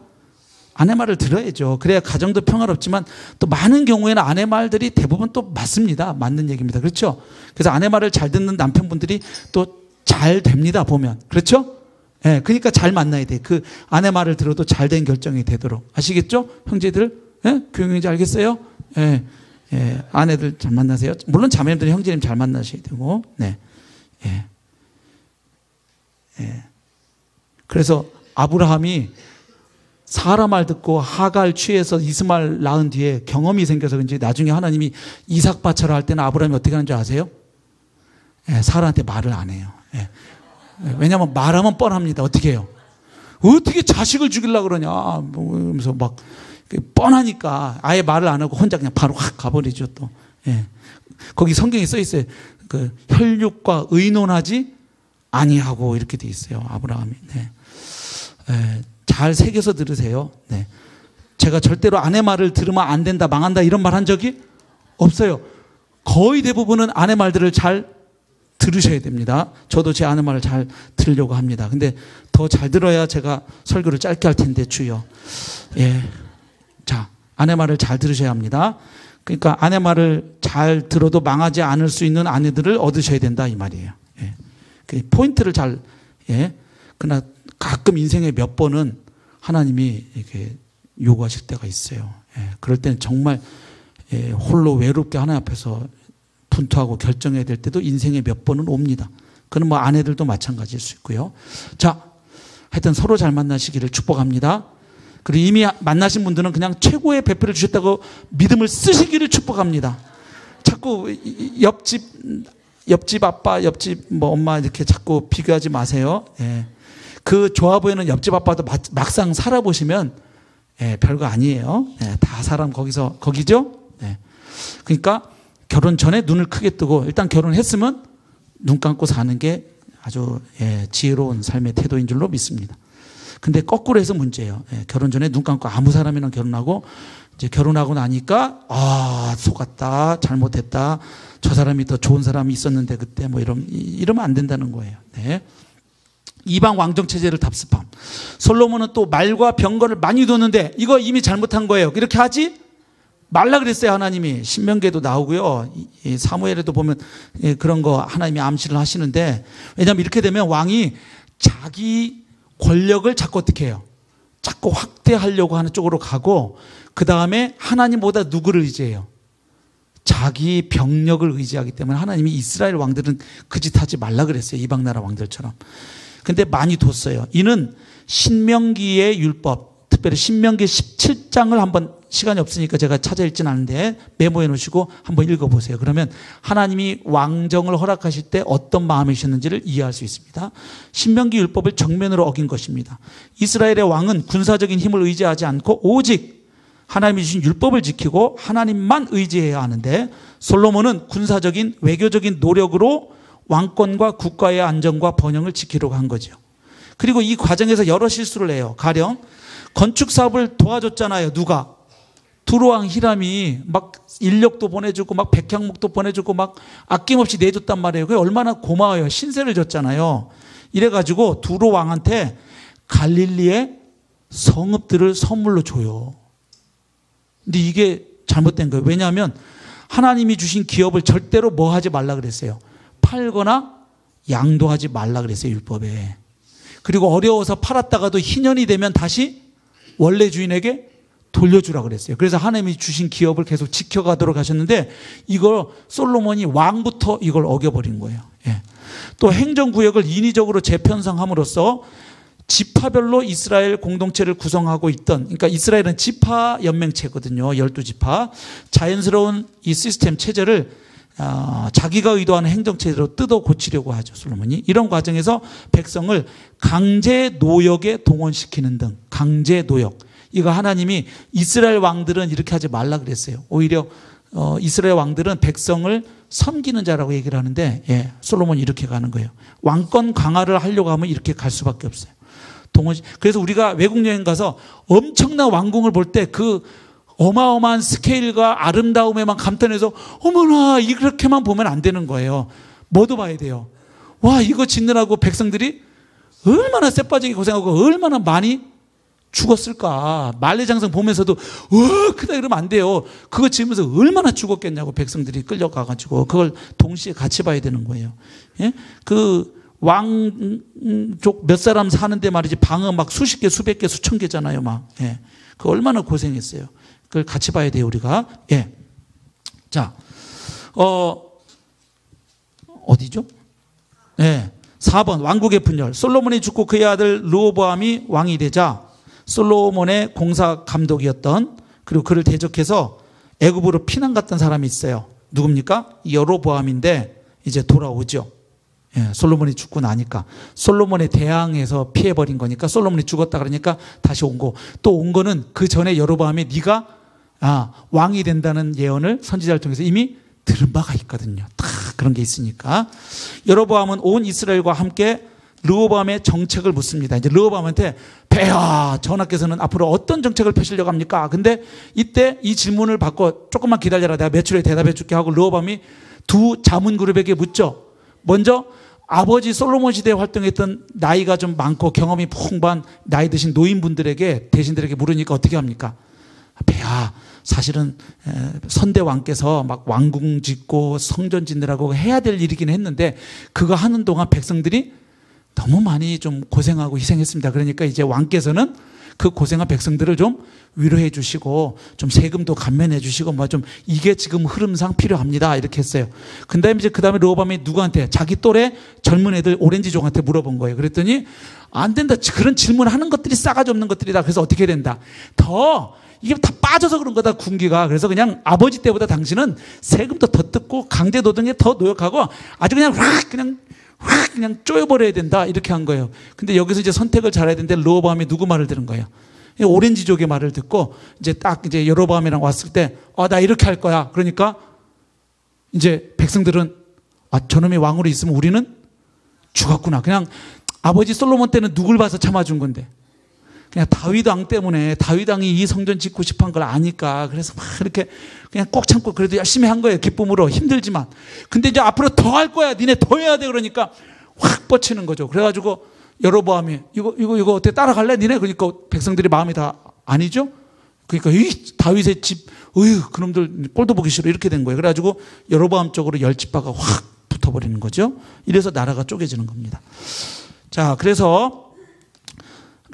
아내 말을 들어야죠. 그래야 가정도 평화롭지만 또 많은 경우에는 아내 말들이 대부분 또 맞습니다. 맞는 얘기입니다. 그렇죠? 그래서 아내 말을 잘 듣는 남편분들이 또 잘 됩니다. 보면. 그렇죠? 그러니까 잘 만나야 돼. 그 아내 말을 들어도 잘된 결정이 되도록. 아시겠죠? 형제들? 교육형제 알겠어요? 아내들 잘 만나세요. 물론 자매님들 형제님 잘 만나셔야 되고. 그래서 아브라함이 사라 말 듣고 하갈 취해서 이스마엘 낳은 뒤에 경험이 생겨서 그런지 나중에 하나님이 이삭 바쳐라 할 때는 아브라함이 어떻게 하는 줄 아세요? 사라한테 말을 안 해요. 왜냐하면 말하면 뻔합니다. 어떻게 해요? 어떻게 자식을 죽이려고 그러냐 뭐 이러면서 막 뻔하니까 아예 말을 안 하고 혼자 그냥 바로 확 가버리죠. 또 거기 성경에 써 있어요. 그 혈육과 의논하지 아니하고 이렇게 돼 있어요. 아브라함이. 잘 새겨서 들으세요. 제가 절대로 아내 말을 들으면 안 된다, 망한다 이런 말 한 적이 없어요. 거의 대부분은 아내 말들을 잘 들으셔야 됩니다. 저도 제 아내 말을 잘 들으려고 합니다. 근데 더 잘 들어야 제가 설교를 짧게 할 텐데 주여. 자, 아내 말을 잘 들으셔야 합니다. 그러니까 아내 말을 잘 들어도 망하지 않을 수 있는 아내들을 얻으셔야 된다 이 말이에요. 그 포인트를 잘 그러나 가끔 인생에 몇 번은 하나님이 이렇게 요구하실 때가 있어요. 그럴 때는 정말 홀로 외롭게 하나님 앞에서 분투하고 결정해야 될 때도 인생에 몇 번은 옵니다. 그건 뭐 아내들도 마찬가지일 수 있고요. 자, 하여튼 서로 잘 만나시기를 축복합니다. 그리고 이미 만나신 분들은 그냥 최고의 배필을 주셨다고 믿음을 쓰시기를 축복합니다. 자꾸 옆집 아빠, 옆집 뭐 엄마 이렇게 자꾸 비교하지 마세요. 그 좋아 보이는 옆집 아빠도 막상 살아보시면 별거 아니에요. 다 사람 거기죠. 그러니까 결혼 전에 눈을 크게 뜨고 일단 결혼했으면 눈 감고 사는 게 아주 지혜로운 삶의 태도인 줄로 믿습니다. 근데 거꾸로 해서 문제예요. 결혼 전에 눈 감고 아무 사람이랑 결혼하고 이제 결혼하고 나니까 속았다, 잘못했다, 저 사람이 더 좋은 사람이 있었는데 그때 뭐 이러면 안 된다는 거예요. 이방 왕정 체제를 답습함. 솔로몬은 또 말과 병거를 많이 뒀는데 이거 이미 잘못한 거예요. 이렇게 하지 말라 그랬어요. 하나님이. 신명기에도 나오고요. 사무엘에도 보면 그런 거 하나님이 암시를 하시는데, 왜냐하면 이렇게 되면 왕이 자기 권력을 자꾸 어떻게 해요? 자꾸 확대하려고 하는 쪽으로 가고, 그 다음에 하나님보다 누구를 의지해요? 자기 병력을 의지하기 때문에 하나님이 이스라엘 왕들은 그 짓 하지 말라 그랬어요. 이방 나라 왕들처럼. 근데 많이 뒀어요. 이는 신명기의 율법, 특별히 신명기 17장을 한번 시간이 없으니까 제가 찾아 읽진 않은데 메모해 놓으시고 한번 읽어보세요. 그러면 하나님이 왕정을 허락하실 때 어떤 마음이셨는지를 이해할 수 있습니다. 신명기 율법을 정면으로 어긴 것입니다. 이스라엘의 왕은 군사적인 힘을 의지하지 않고 오직 하나님이 주신 율법을 지키고 하나님만 의지해야 하는데 솔로몬은 군사적인 외교적인 노력으로 왕권과 국가의 안정과 번영을 지키려고 한 거죠. 그리고 이 과정에서 여러 실수를 해요. 가령 건축 사업을 도와줬잖아요. 누가? 두로왕 히람이 막 인력도 보내주고 막 백향목도 보내주고 막 아낌없이 내줬단 말이에요. 그게 얼마나 고마워요. 신세를 졌잖아요. 이래가지고 두로왕한테 갈릴리의 성읍들을 선물로 줘요. 근데 이게 잘못된 거예요. 왜냐하면 하나님이 주신 기업을 절대로 뭐 하지 말라 그랬어요. 팔거나 양도하지 말라 그랬어요. 율법에. 그리고 어려워서 팔았다가도 희년이 되면 다시 원래 주인에게 돌려주라 그랬어요. 그래서 하나님이 주신 기업을 계속 지켜가도록 하셨는데 이걸 솔로몬이 왕부터 이걸 어겨버린 거예요. 예. 또 행정구역을 인위적으로 재편성함으로써 지파별로 이스라엘 공동체를 구성하고 있던, 그러니까 이스라엘은 지파 연맹체거든요. 12지파. 자연스러운 이 시스템 체제를 자기가 의도하는 행정체제로 뜯어 고치려고 하죠. 솔로몬이. 이런 과정에서 백성을 강제 노역에 동원시키는 등 강제 노역. 이거 하나님이 이스라엘 왕들은 이렇게 하지 말라 그랬어요. 오히려 이스라엘 왕들은 백성을 섬기는 자라고 얘기를 하는데 예, 솔로몬이 이렇게 가는 거예요. 왕권 강화를 하려고 하면 이렇게 갈 수밖에 없어요. 그래서 우리가 외국 여행 가서 엄청난 왕궁을 볼 때 그 어마어마한 스케일과 아름다움에만 감탄해서 어머나 이렇게만 보면 안 되는 거예요. 뭐도 봐야 돼요. 와, 이거 짓느라고 백성들이 얼마나 쎄빠지게 고생하고 얼마나 많이 죽었을까. 만리장성 보면서도 크다 이러면 안 돼요. 그거 지으면서 얼마나 죽었겠냐고 백성들이 끌려가가지고 그걸 동시에 같이 봐야 되는 거예요. 예? 그 왕족 몇 사람 사는데 말이지 방은 막 수십 개, 수백 개, 수천 개잖아요. 막. 예. 그 얼마나 고생했어요. 그걸 같이 봐야 돼요, 우리가. 예. 자, 어디죠? 예. 4번, 왕국의 분열. 솔로몬이 죽고 그의 아들 르호보암이 왕이 되자 솔로몬의 공사 감독이었던, 그리고 그를 대적해서 애굽으로 피난 갔던 사람이 있어요. 누굽니까? 여로보암인데 이제 돌아오죠. 예, 솔로몬이 죽고 나니까 솔로몬에 대항해서 피해버린 거니까 솔로몬이 죽었다 그러니까 다시 온 거. 또 온 거는 그 전에 여로보암이 네가 왕이 된다는 예언을 선지자를 통해서 이미 들은 바가 있거든요. 다 그런 게 있으니까. 여로보암은 온 이스라엘과 함께 르호보암의 정책을 묻습니다. 이제 르호보암한테 폐하 전하께서는 앞으로 어떤 정책을 펴시려고 합니까? 근데 이때 이 질문을 받고 조금만 기다려라, 내가 며칠 후에 대답해 줄게 하고 르호보암이 두 자문 그룹에게 묻죠. 먼저 아버지 솔로몬 시대에 활동했던 나이가 좀 많고 경험이 풍부한 나이 드신 노인분들에게, 대신들에게 물으니까 어떻게 합니까? 폐하, 사실은 선대 왕께서 막 왕궁 짓고 성전 짓느라고 해야 될 일이긴 했는데 그거 하는 동안 백성들이 너무 많이 좀 고생하고 희생했습니다. 그러니까 이제 왕께서는 그 고생한 백성들을 좀 위로해 주시고 좀 세금도 감면해 주시고 뭐 좀 이게 지금 흐름상 필요합니다. 이렇게 했어요. 근데 이제 그다음에 르호보암이 누구한테? 자기 또래 젊은 애들 오렌지족한테 물어본 거예요. 그랬더니 안 된다. 그런 질문하는 것들이 싸가지 없는 것들이다. 그래서 어떻게 해야 된다? 이게 다 빠져서 그런 거다, 군기가. 그래서 그냥 아버지 때보다 당신은 세금도 더 뜯고 강제노동에 더 노력하고 아주 그냥 쪼여버려야 된다. 이렇게 한 거예요. 근데 여기서 이제 선택을 잘해야 되는데 르호보암이 누구 말을 들은 거예요? 오렌지족의 말을 듣고 이제 여로보암이랑 왔을 때 나 이렇게 할 거야. 그러니까 이제 백성들은 저놈이 왕으로 있으면 우리는 죽었구나. 그냥 아버지 솔로몬 때는 누굴 봐서 참아준 건데 그냥 다윗 왕 때문에, 다윗 왕이 이 성전 짓고 싶어 한 걸 아니까 그래서 막 이렇게 그냥 꼭 참고 그래도 열심히 한 거예요. 기쁨으로. 힘들지만. 근데 이제 앞으로 더 할 거야. 니네 더 해야 돼. 그러니까 확 뻗치는 거죠. 그래가지고 여로보암이 이거 어떻게 따라갈래? 니네? 그러니까 백성들이 마음이 다 아니죠? 그러니까 다윗의 집, 그놈들 꼴도 보기 싫어. 이렇게 된 거예요. 그래가지고 여로보암 쪽으로 열집파가 확 붙어버리는 거죠. 이래서 나라가 쪼개지는 겁니다. 자, 그래서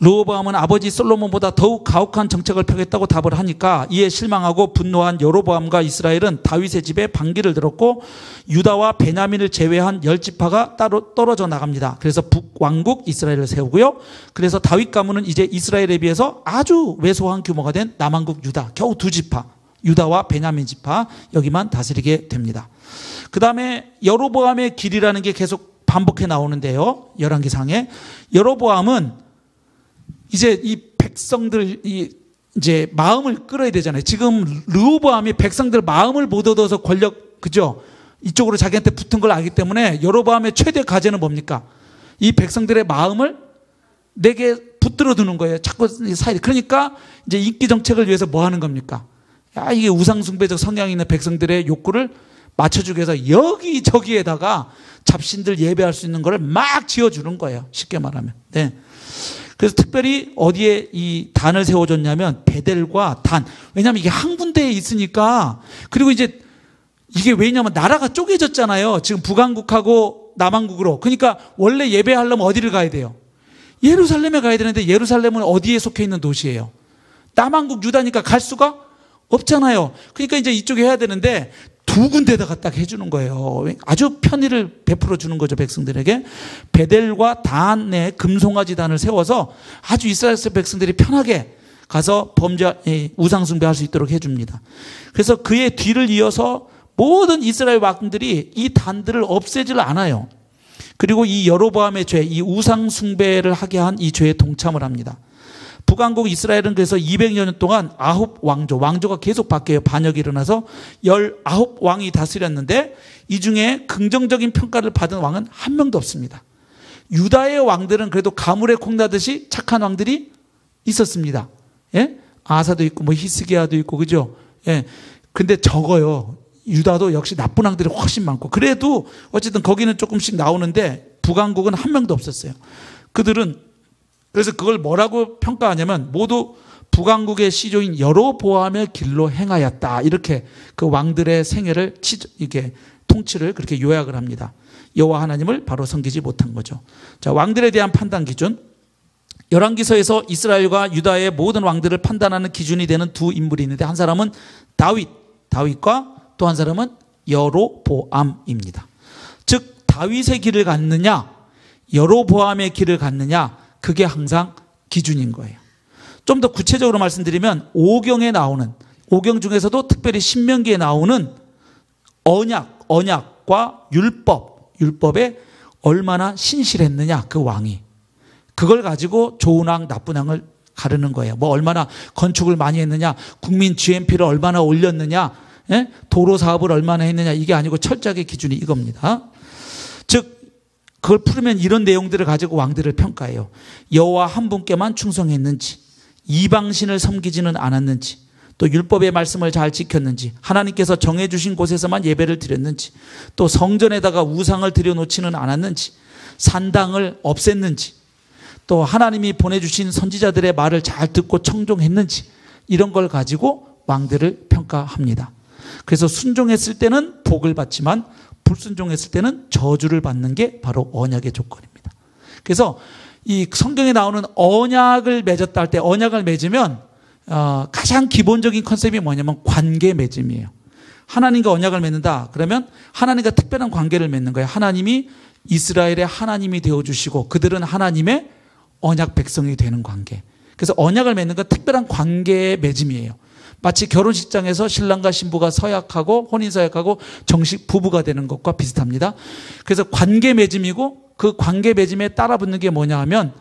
르호보암은 아버지 솔로몬보다 더욱 가혹한 정책을 펴겠다고 답을 하니까 이에 실망하고 분노한 여로보암과 이스라엘은 다윗의 집에 반기를 들었고 유다와 베냐민을 제외한 10지파가 따로 떨어져 나갑니다. 그래서 북왕국 이스라엘을 세우고요. 그래서 다윗 가문은 이제 이스라엘에 비해서 아주 왜소한 규모가 된 남왕국 유다, 겨우 2지파, 유다와 베냐민 지파, 여기만 다스리게 됩니다. 그 다음에 여로보암의 길이라는 게 계속 반복해 나오는데요. 열왕기상에 여로보암은 이제 이 백성들 이제 마음을 끌어야 되잖아요. 지금 르호보암이 백성들 마음을 못 얻어서 권력, 그죠? 이쪽으로 자기한테 붙은 걸 알기 때문에 여로보암의 최대 과제는 뭡니까? 이 백성들의 마음을 내게 붙들어 두는 거예요. 자꾸 사이. 그러니까 이제 인기 정책을 위해서 뭐 하는 겁니까? 야, 이게 우상숭배적 성향이 있는 백성들의 욕구를 맞춰주기 위해서 여기저기에다가 잡신들 예배할 수 있는 거를 막 지어주는 거예요. 쉽게 말하면. 네. 그래서 특별히 어디에 이 단을 세워줬냐면 베델과 단. 왜냐하면 이게 한 군데에 있으니까. 그리고 이제 이게 왜냐하면 나라가 쪼개졌잖아요. 지금 북왕국하고 남왕국으로. 그러니까 원래 예배하려면 어디를 가야 돼요? 예루살렘에 가야 되는데 예루살렘은 어디에 속해 있는 도시예요? 남왕국 유다니까 갈 수가 없잖아요. 그러니까 이제 이쪽에 해야 되는데 두 군데다가 딱 해주는 거예요. 아주 편의를 베풀어 주는 거죠, 백성들에게. 베델과 단에 금송아지 단을 세워서 아주 이스라엘 백성들이 편하게 가서 우상 숭배할 수 있도록 해줍니다. 그래서 그의 뒤를 이어서 모든 이스라엘 왕들이 이 단들을 없애질 않아요. 그리고 이 여로보암의 죄, 이 우상 숭배를 하게 한 이 죄에 동참을 합니다. 북왕국 이스라엘은 그래서 200여 년 동안 9왕조, 왕조가 계속 바뀌어요. 반역이 일어나서 19왕이 다스렸는데 이 중에 긍정적인 평가를 받은 왕은 한 명도 없습니다. 유다의 왕들은 그래도 가물에 콩나듯이 착한 왕들이 있었습니다. 예? 아사도 있고 뭐 히스기야도 있고, 그죠? 예. 근데 적어요. 유다도 역시 나쁜 왕들이 훨씬 많고. 그래도 어쨌든 거기는 조금씩 나오는데 북왕국은 한 명도 없었어요. 그들은 그래서 그걸 뭐라고 평가하냐면 모두 북왕국의 시조인 여로보암의 길로 행하였다. 이렇게 그 왕들의 생애를 이게 통치를 그렇게 요약을 합니다. 여호와 하나님을 바로 섬기지 못한 거죠. 자, 왕들에 대한 판단 기준. 열왕기서에서 이스라엘과 유다의 모든 왕들을 판단하는 기준이 되는 두 인물이 있는데 한 사람은 다윗과 또 한 사람은 여로보암입니다. 즉 다윗의 길을 갔느냐 여로보암의 길을 갔느냐, 그게 항상 기준인 거예요. 좀 더 구체적으로 말씀드리면 오경에 나오는, 오경 중에서도 특별히 신명기에 나오는 언약과 율법에 얼마나 신실했느냐, 그 왕이. 그걸 가지고 좋은 왕, 나쁜 왕을 가르는 거예요. 뭐 얼마나 건축을 많이 했느냐, 국민 GNP를 얼마나 올렸느냐, 예? 도로 사업을 얼마나 했느냐, 이게 아니고 철저하게 기준이 이겁니다. 즉 그걸 풀으면 이런 내용들을 가지고 왕들을 평가해요. 여호와 한 분께만 충성했는지, 이방신을 섬기지는 않았는지, 또 율법의 말씀을 잘 지켰는지, 하나님께서 정해주신 곳에서만 예배를 드렸는지, 또 성전에다가 우상을 들여놓지는 않았는지, 산당을 없앴는지, 또 하나님이 보내주신 선지자들의 말을 잘 듣고 청종했는지, 이런 걸 가지고 왕들을 평가합니다. 그래서 순종했을 때는 복을 받지만 불순종했을 때는 저주를 받는 게 바로 언약의 조건입니다. 그래서 이 성경에 나오는 언약을 맺었다 할 때, 언약을 맺으면 가장 기본적인 컨셉이 뭐냐면 관계 맺음이에요. 하나님과 언약을 맺는다 그러면 하나님과 특별한 관계를 맺는 거예요. 하나님이 이스라엘의 하나님이 되어주시고 그들은 하나님의 언약 백성이 되는 관계. 그래서 언약을 맺는 건 특별한 관계의 맺음이에요. 마치 결혼식장에서 신랑과 신부가 서약하고 혼인서약하고 정식 부부가 되는 것과 비슷합니다. 그래서 관계 맺음이고, 그 관계 맺음에 따라 붙는 게 뭐냐 하면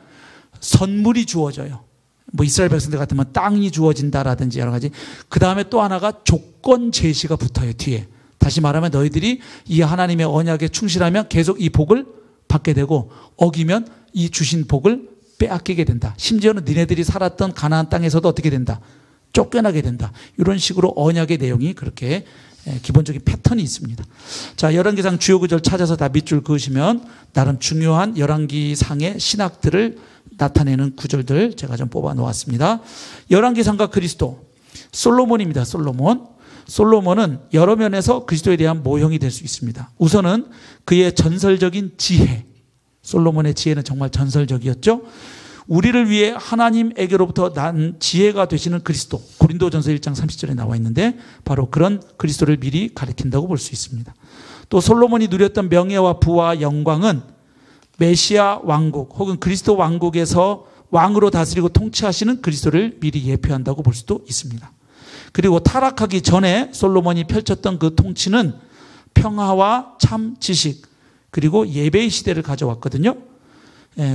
선물이 주어져요. 뭐 이스라엘 백성들 같으면 땅이 주어진다라든지 여러 가지. 그 다음에 또 하나가 조건 제시가 붙어요, 뒤에. 다시 말하면 너희들이 이 하나님의 언약에 충실하면 계속 이 복을 받게 되고, 어기면 이 주신 복을 빼앗기게 된다. 심지어는 니네들이 살았던 가나안 땅에서도 어떻게 된다? 쫓겨나게 된다. 이런 식으로 언약의 내용이 그렇게 기본적인 패턴이 있습니다. 자, 열왕기상 주요 구절 찾아서 다 밑줄 그으시면 나름 중요한 열왕기상의 신학들을 나타내는 구절들 제가 좀 뽑아 놓았습니다. 열왕기상과 그리스도, 솔로몬입니다. 솔로몬은 여러 면에서 그리스도에 대한 모형이 될 수 있습니다. 우선은 그의 전설적인 지혜, 솔로몬의 지혜는 정말 전설적이었죠. 우리를 위해 하나님에게로부터 난 지혜가 되시는 그리스도, 고린도전서 1장 30절에 나와 있는데 바로 그런 그리스도를 미리 가리킨다고 볼 수 있습니다. 또 솔로몬이 누렸던 명예와 부와 영광은 메시아 왕국 혹은 그리스도 왕국에서 왕으로 다스리고 통치하시는 그리스도를 미리 예표한다고 볼 수도 있습니다. 그리고 타락하기 전에 솔로몬이 펼쳤던 그 통치는 평화와 참 지식 그리고 예배의 시대를 가져왔거든요.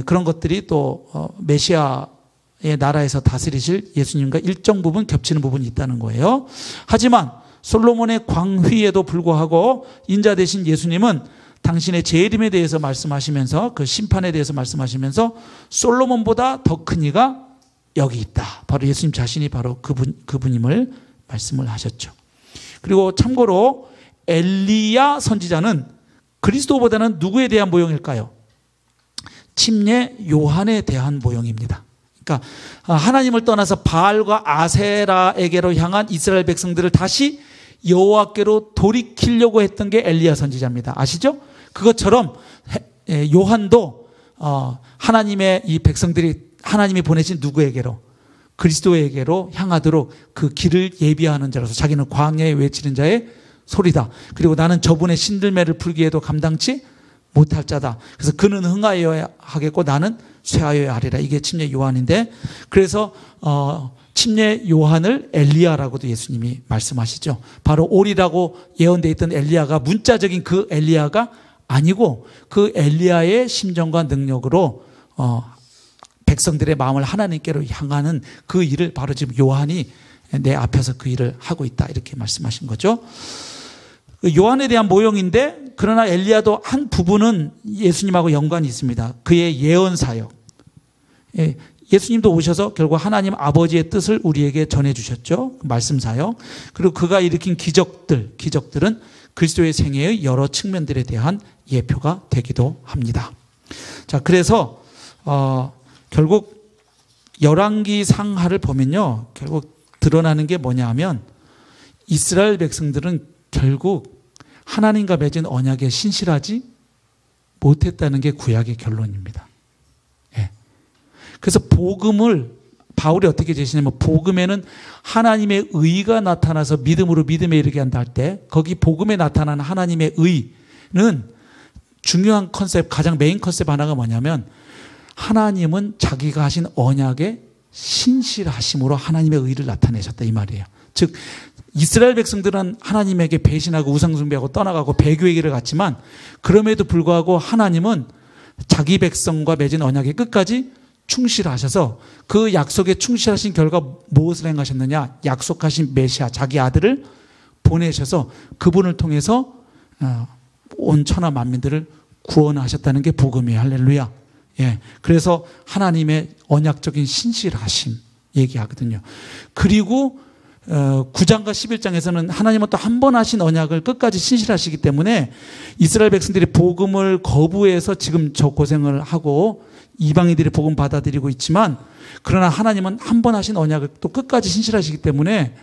그런 것들이 또 메시아의 나라에서 다스리실 예수님과 일정 부분 겹치는 부분이 있다는 거예요. 하지만 솔로몬의 광휘에도 불구하고 인자 되신 예수님은 당신의 재림에 대해서 말씀하시면서 그 심판에 대해서 말씀하시면서 솔로몬보다 더 큰 이가 여기 있다. 바로 예수님 자신이 바로 그분임을 말씀을 하셨죠. 그리고 참고로 엘리야 선지자는 그리스도보다는 누구에 대한 모형일까요? 침례 요한에 대한 모형입니다. 그러니까 하나님을 떠나서 바알과 아세라에게로 향한 이스라엘 백성들을 다시 여호와께로 돌이키려고 했던 게 엘리야 선지자입니다. 아시죠? 그것처럼 요한도 하나님의 이 백성들이 하나님이 보내신 누구에게로? 그리스도에게로 향하도록 그 길을 예비하는 자로서 자기는 광야에 외치는 자의 소리다. 그리고 나는 저분의 신들매를 풀기에도 감당치 못할 자다. 그래서 그는 흥하여야 하겠고 나는 쇠하여야 하리라. 이게 침례 요한인데 그래서 침례 요한을 엘리야라고도 예수님이 말씀하시죠. 바로 오리라고 예언되어 있던 엘리야가 문자적인 그 엘리야가 아니고 그 엘리야의 심정과 능력으로 백성들의 마음을 하나님께로 향하는 그 일을 바로 지금 요한이 내 앞에서 그 일을 하고 있다 이렇게 말씀하신 거죠. 요한에 대한 모형인데 그러나 엘리야도 한 부분은 예수님하고 연관이 있습니다. 그의 예언 사역. 예수님도 오셔서 결국 하나님 아버지의 뜻을 우리에게 전해주셨죠. 말씀 사역. 그리고 그가 일으킨 기적들은 그리스도의 생애의 여러 측면들에 대한 예표가 되기도 합니다. 자, 그래서 결국 열왕기 상하를 보면요, 결국 드러나는 게 뭐냐 하면 이스라엘 백성들은 결국 하나님과 맺은 언약에 신실하지 못했다는 게 구약의 결론입니다. 예. 그래서 복음을 바울이 어떻게 제시냐면 복음에는 하나님의 의가 나타나서 믿음으로 믿음에 이르게 한다 할 때 거기 복음에 나타나는 하나님의 의는 중요한 컨셉, 가장 메인 컨셉 하나가 뭐냐면 하나님은 자기가 하신 언약에 신실하심으로 하나님의 의를 나타내셨다 이 말이에요. 즉 이스라엘 백성들은 하나님에게 배신하고 우상숭배하고 떠나가고 배교의 길을 갔지만 그럼에도 불구하고 하나님은 자기 백성과 맺은 언약에 끝까지 충실하셔서 그 약속에 충실하신 결과 무엇을 행하셨느냐? 약속하신 메시아 자기 아들을 보내셔서 그분을 통해서 온 천하 만민들을 구원하셨다는 게 복음이에요. 할렐루야. 예. 그래서 하나님의 언약적인 신실하심 얘기하거든요. 그리고 9장과 11장에서는 하나님은 또 한 번 하신 언약을 끝까지 신실하시기 때문에 이스라엘 백성들이 복음을 거부해서 지금 저 고생을 하고 이방인들이 복음 받아들이고 있지만 그러나 하나님은 한 번 하신 언약을 또 끝까지 신실하시기 때문에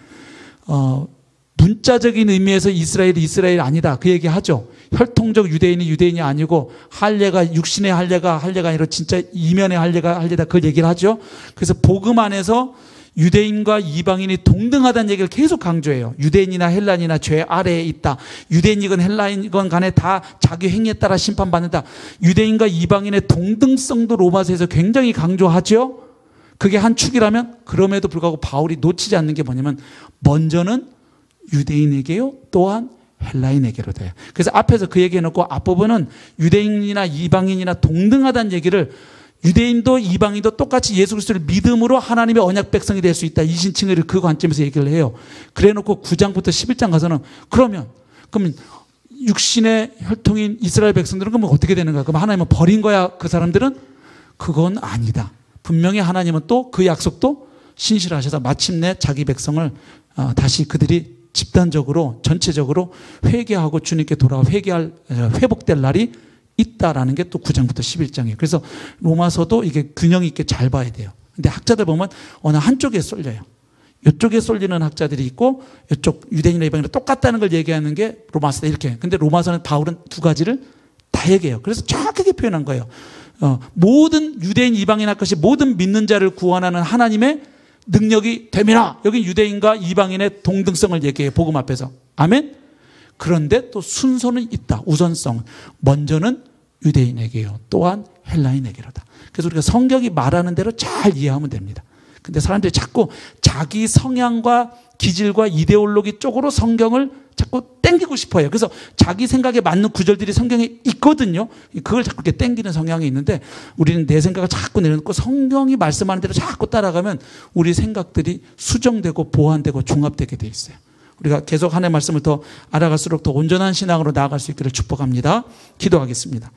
문자적인 의미에서 이스라엘이 아니다 그 얘기하죠. 혈통적 유대인이 유대인이 아니고 할례가 육신의 할례가 아니라 진짜 이면의 할례다 그 얘기를 하죠. 그래서 복음 안에서 유대인과 이방인이 동등하다는 얘기를 계속 강조해요. 유대인이나 헬라인이나 죄 아래에 있다. 유대인이건 헬라인이건 간에 다 자기 행위에 따라 심판받는다. 유대인과 이방인의 동등성도 로마서에서 굉장히 강조하죠. 그게 한 축이라면 그럼에도 불구하고 바울이 놓치지 않는 게 뭐냐면 먼저는 유대인에게요 또한 헬라인에게로 돼요. 그래서 앞에서 그 얘기 해놓고 앞부분은 유대인이나 이방인이나 동등하다는 얘기를 유대인도 이방인도 똑같이 예수 그리스도를 믿음으로 하나님의 언약 백성이 될 수 있다. 이신칭의를 그 관점에서 얘기를 해요. 그래놓고 9장부터 11장 가서는 그러면 육신의 혈통인 이스라엘 백성들은 그러면 어떻게 되는 거야? 그럼 하나님은 버린 거야? 그 사람들은? 그건 아니다. 분명히 하나님은 또 그 약속도 신실하셔서 마침내 자기 백성을 다시 그들이 집단적으로 전체적으로 회개하고 주님께 돌아와 회복될 날이 있다라는 게 또 9장부터 11장이에요. 그래서 로마서도 이게 균형 있게 잘 봐야 돼요. 근데 학자들 보면 어느 한쪽에 쏠려요. 이쪽에 쏠리는 학자들이 있고 이쪽 유대인이나 이방인이나 똑같다는 걸 얘기하는 게 로마서다 이렇게. 근데 로마서는 바울은 두 가지를 다 얘기해요. 그래서 정확하게 표현한 거예요. 모든 유대인 이방인 할 것이 모든 믿는 자를 구원하는 하나님의 능력이 됨이라. 여기 유대인과 이방인의 동등성을 얘기해요. 복음 앞에서. 아멘. 그런데 또 순서는 있다. 우선성. 먼저는 유대인에게요. 또한 헬라인에게로다. 그래서 우리가 성경이 말하는 대로 잘 이해하면 됩니다. 근데 사람들이 자꾸 자기 성향과 기질과 이데올로기 쪽으로 성경을 자꾸 땡기고 싶어요. 그래서 자기 생각에 맞는 구절들이 성경에 있거든요. 그걸 자꾸 이렇게 땡기는 성향이 있는데 우리는 내 생각을 자꾸 내려놓고 성경이 말씀하는 대로 자꾸 따라가면 우리 생각들이 수정되고 보완되고 종합되게 돼 있어요. 우리가 계속 하나님의 말씀을 더 알아갈수록 더 온전한 신앙으로 나아갈 수 있기를 축복합니다. 기도하겠습니다.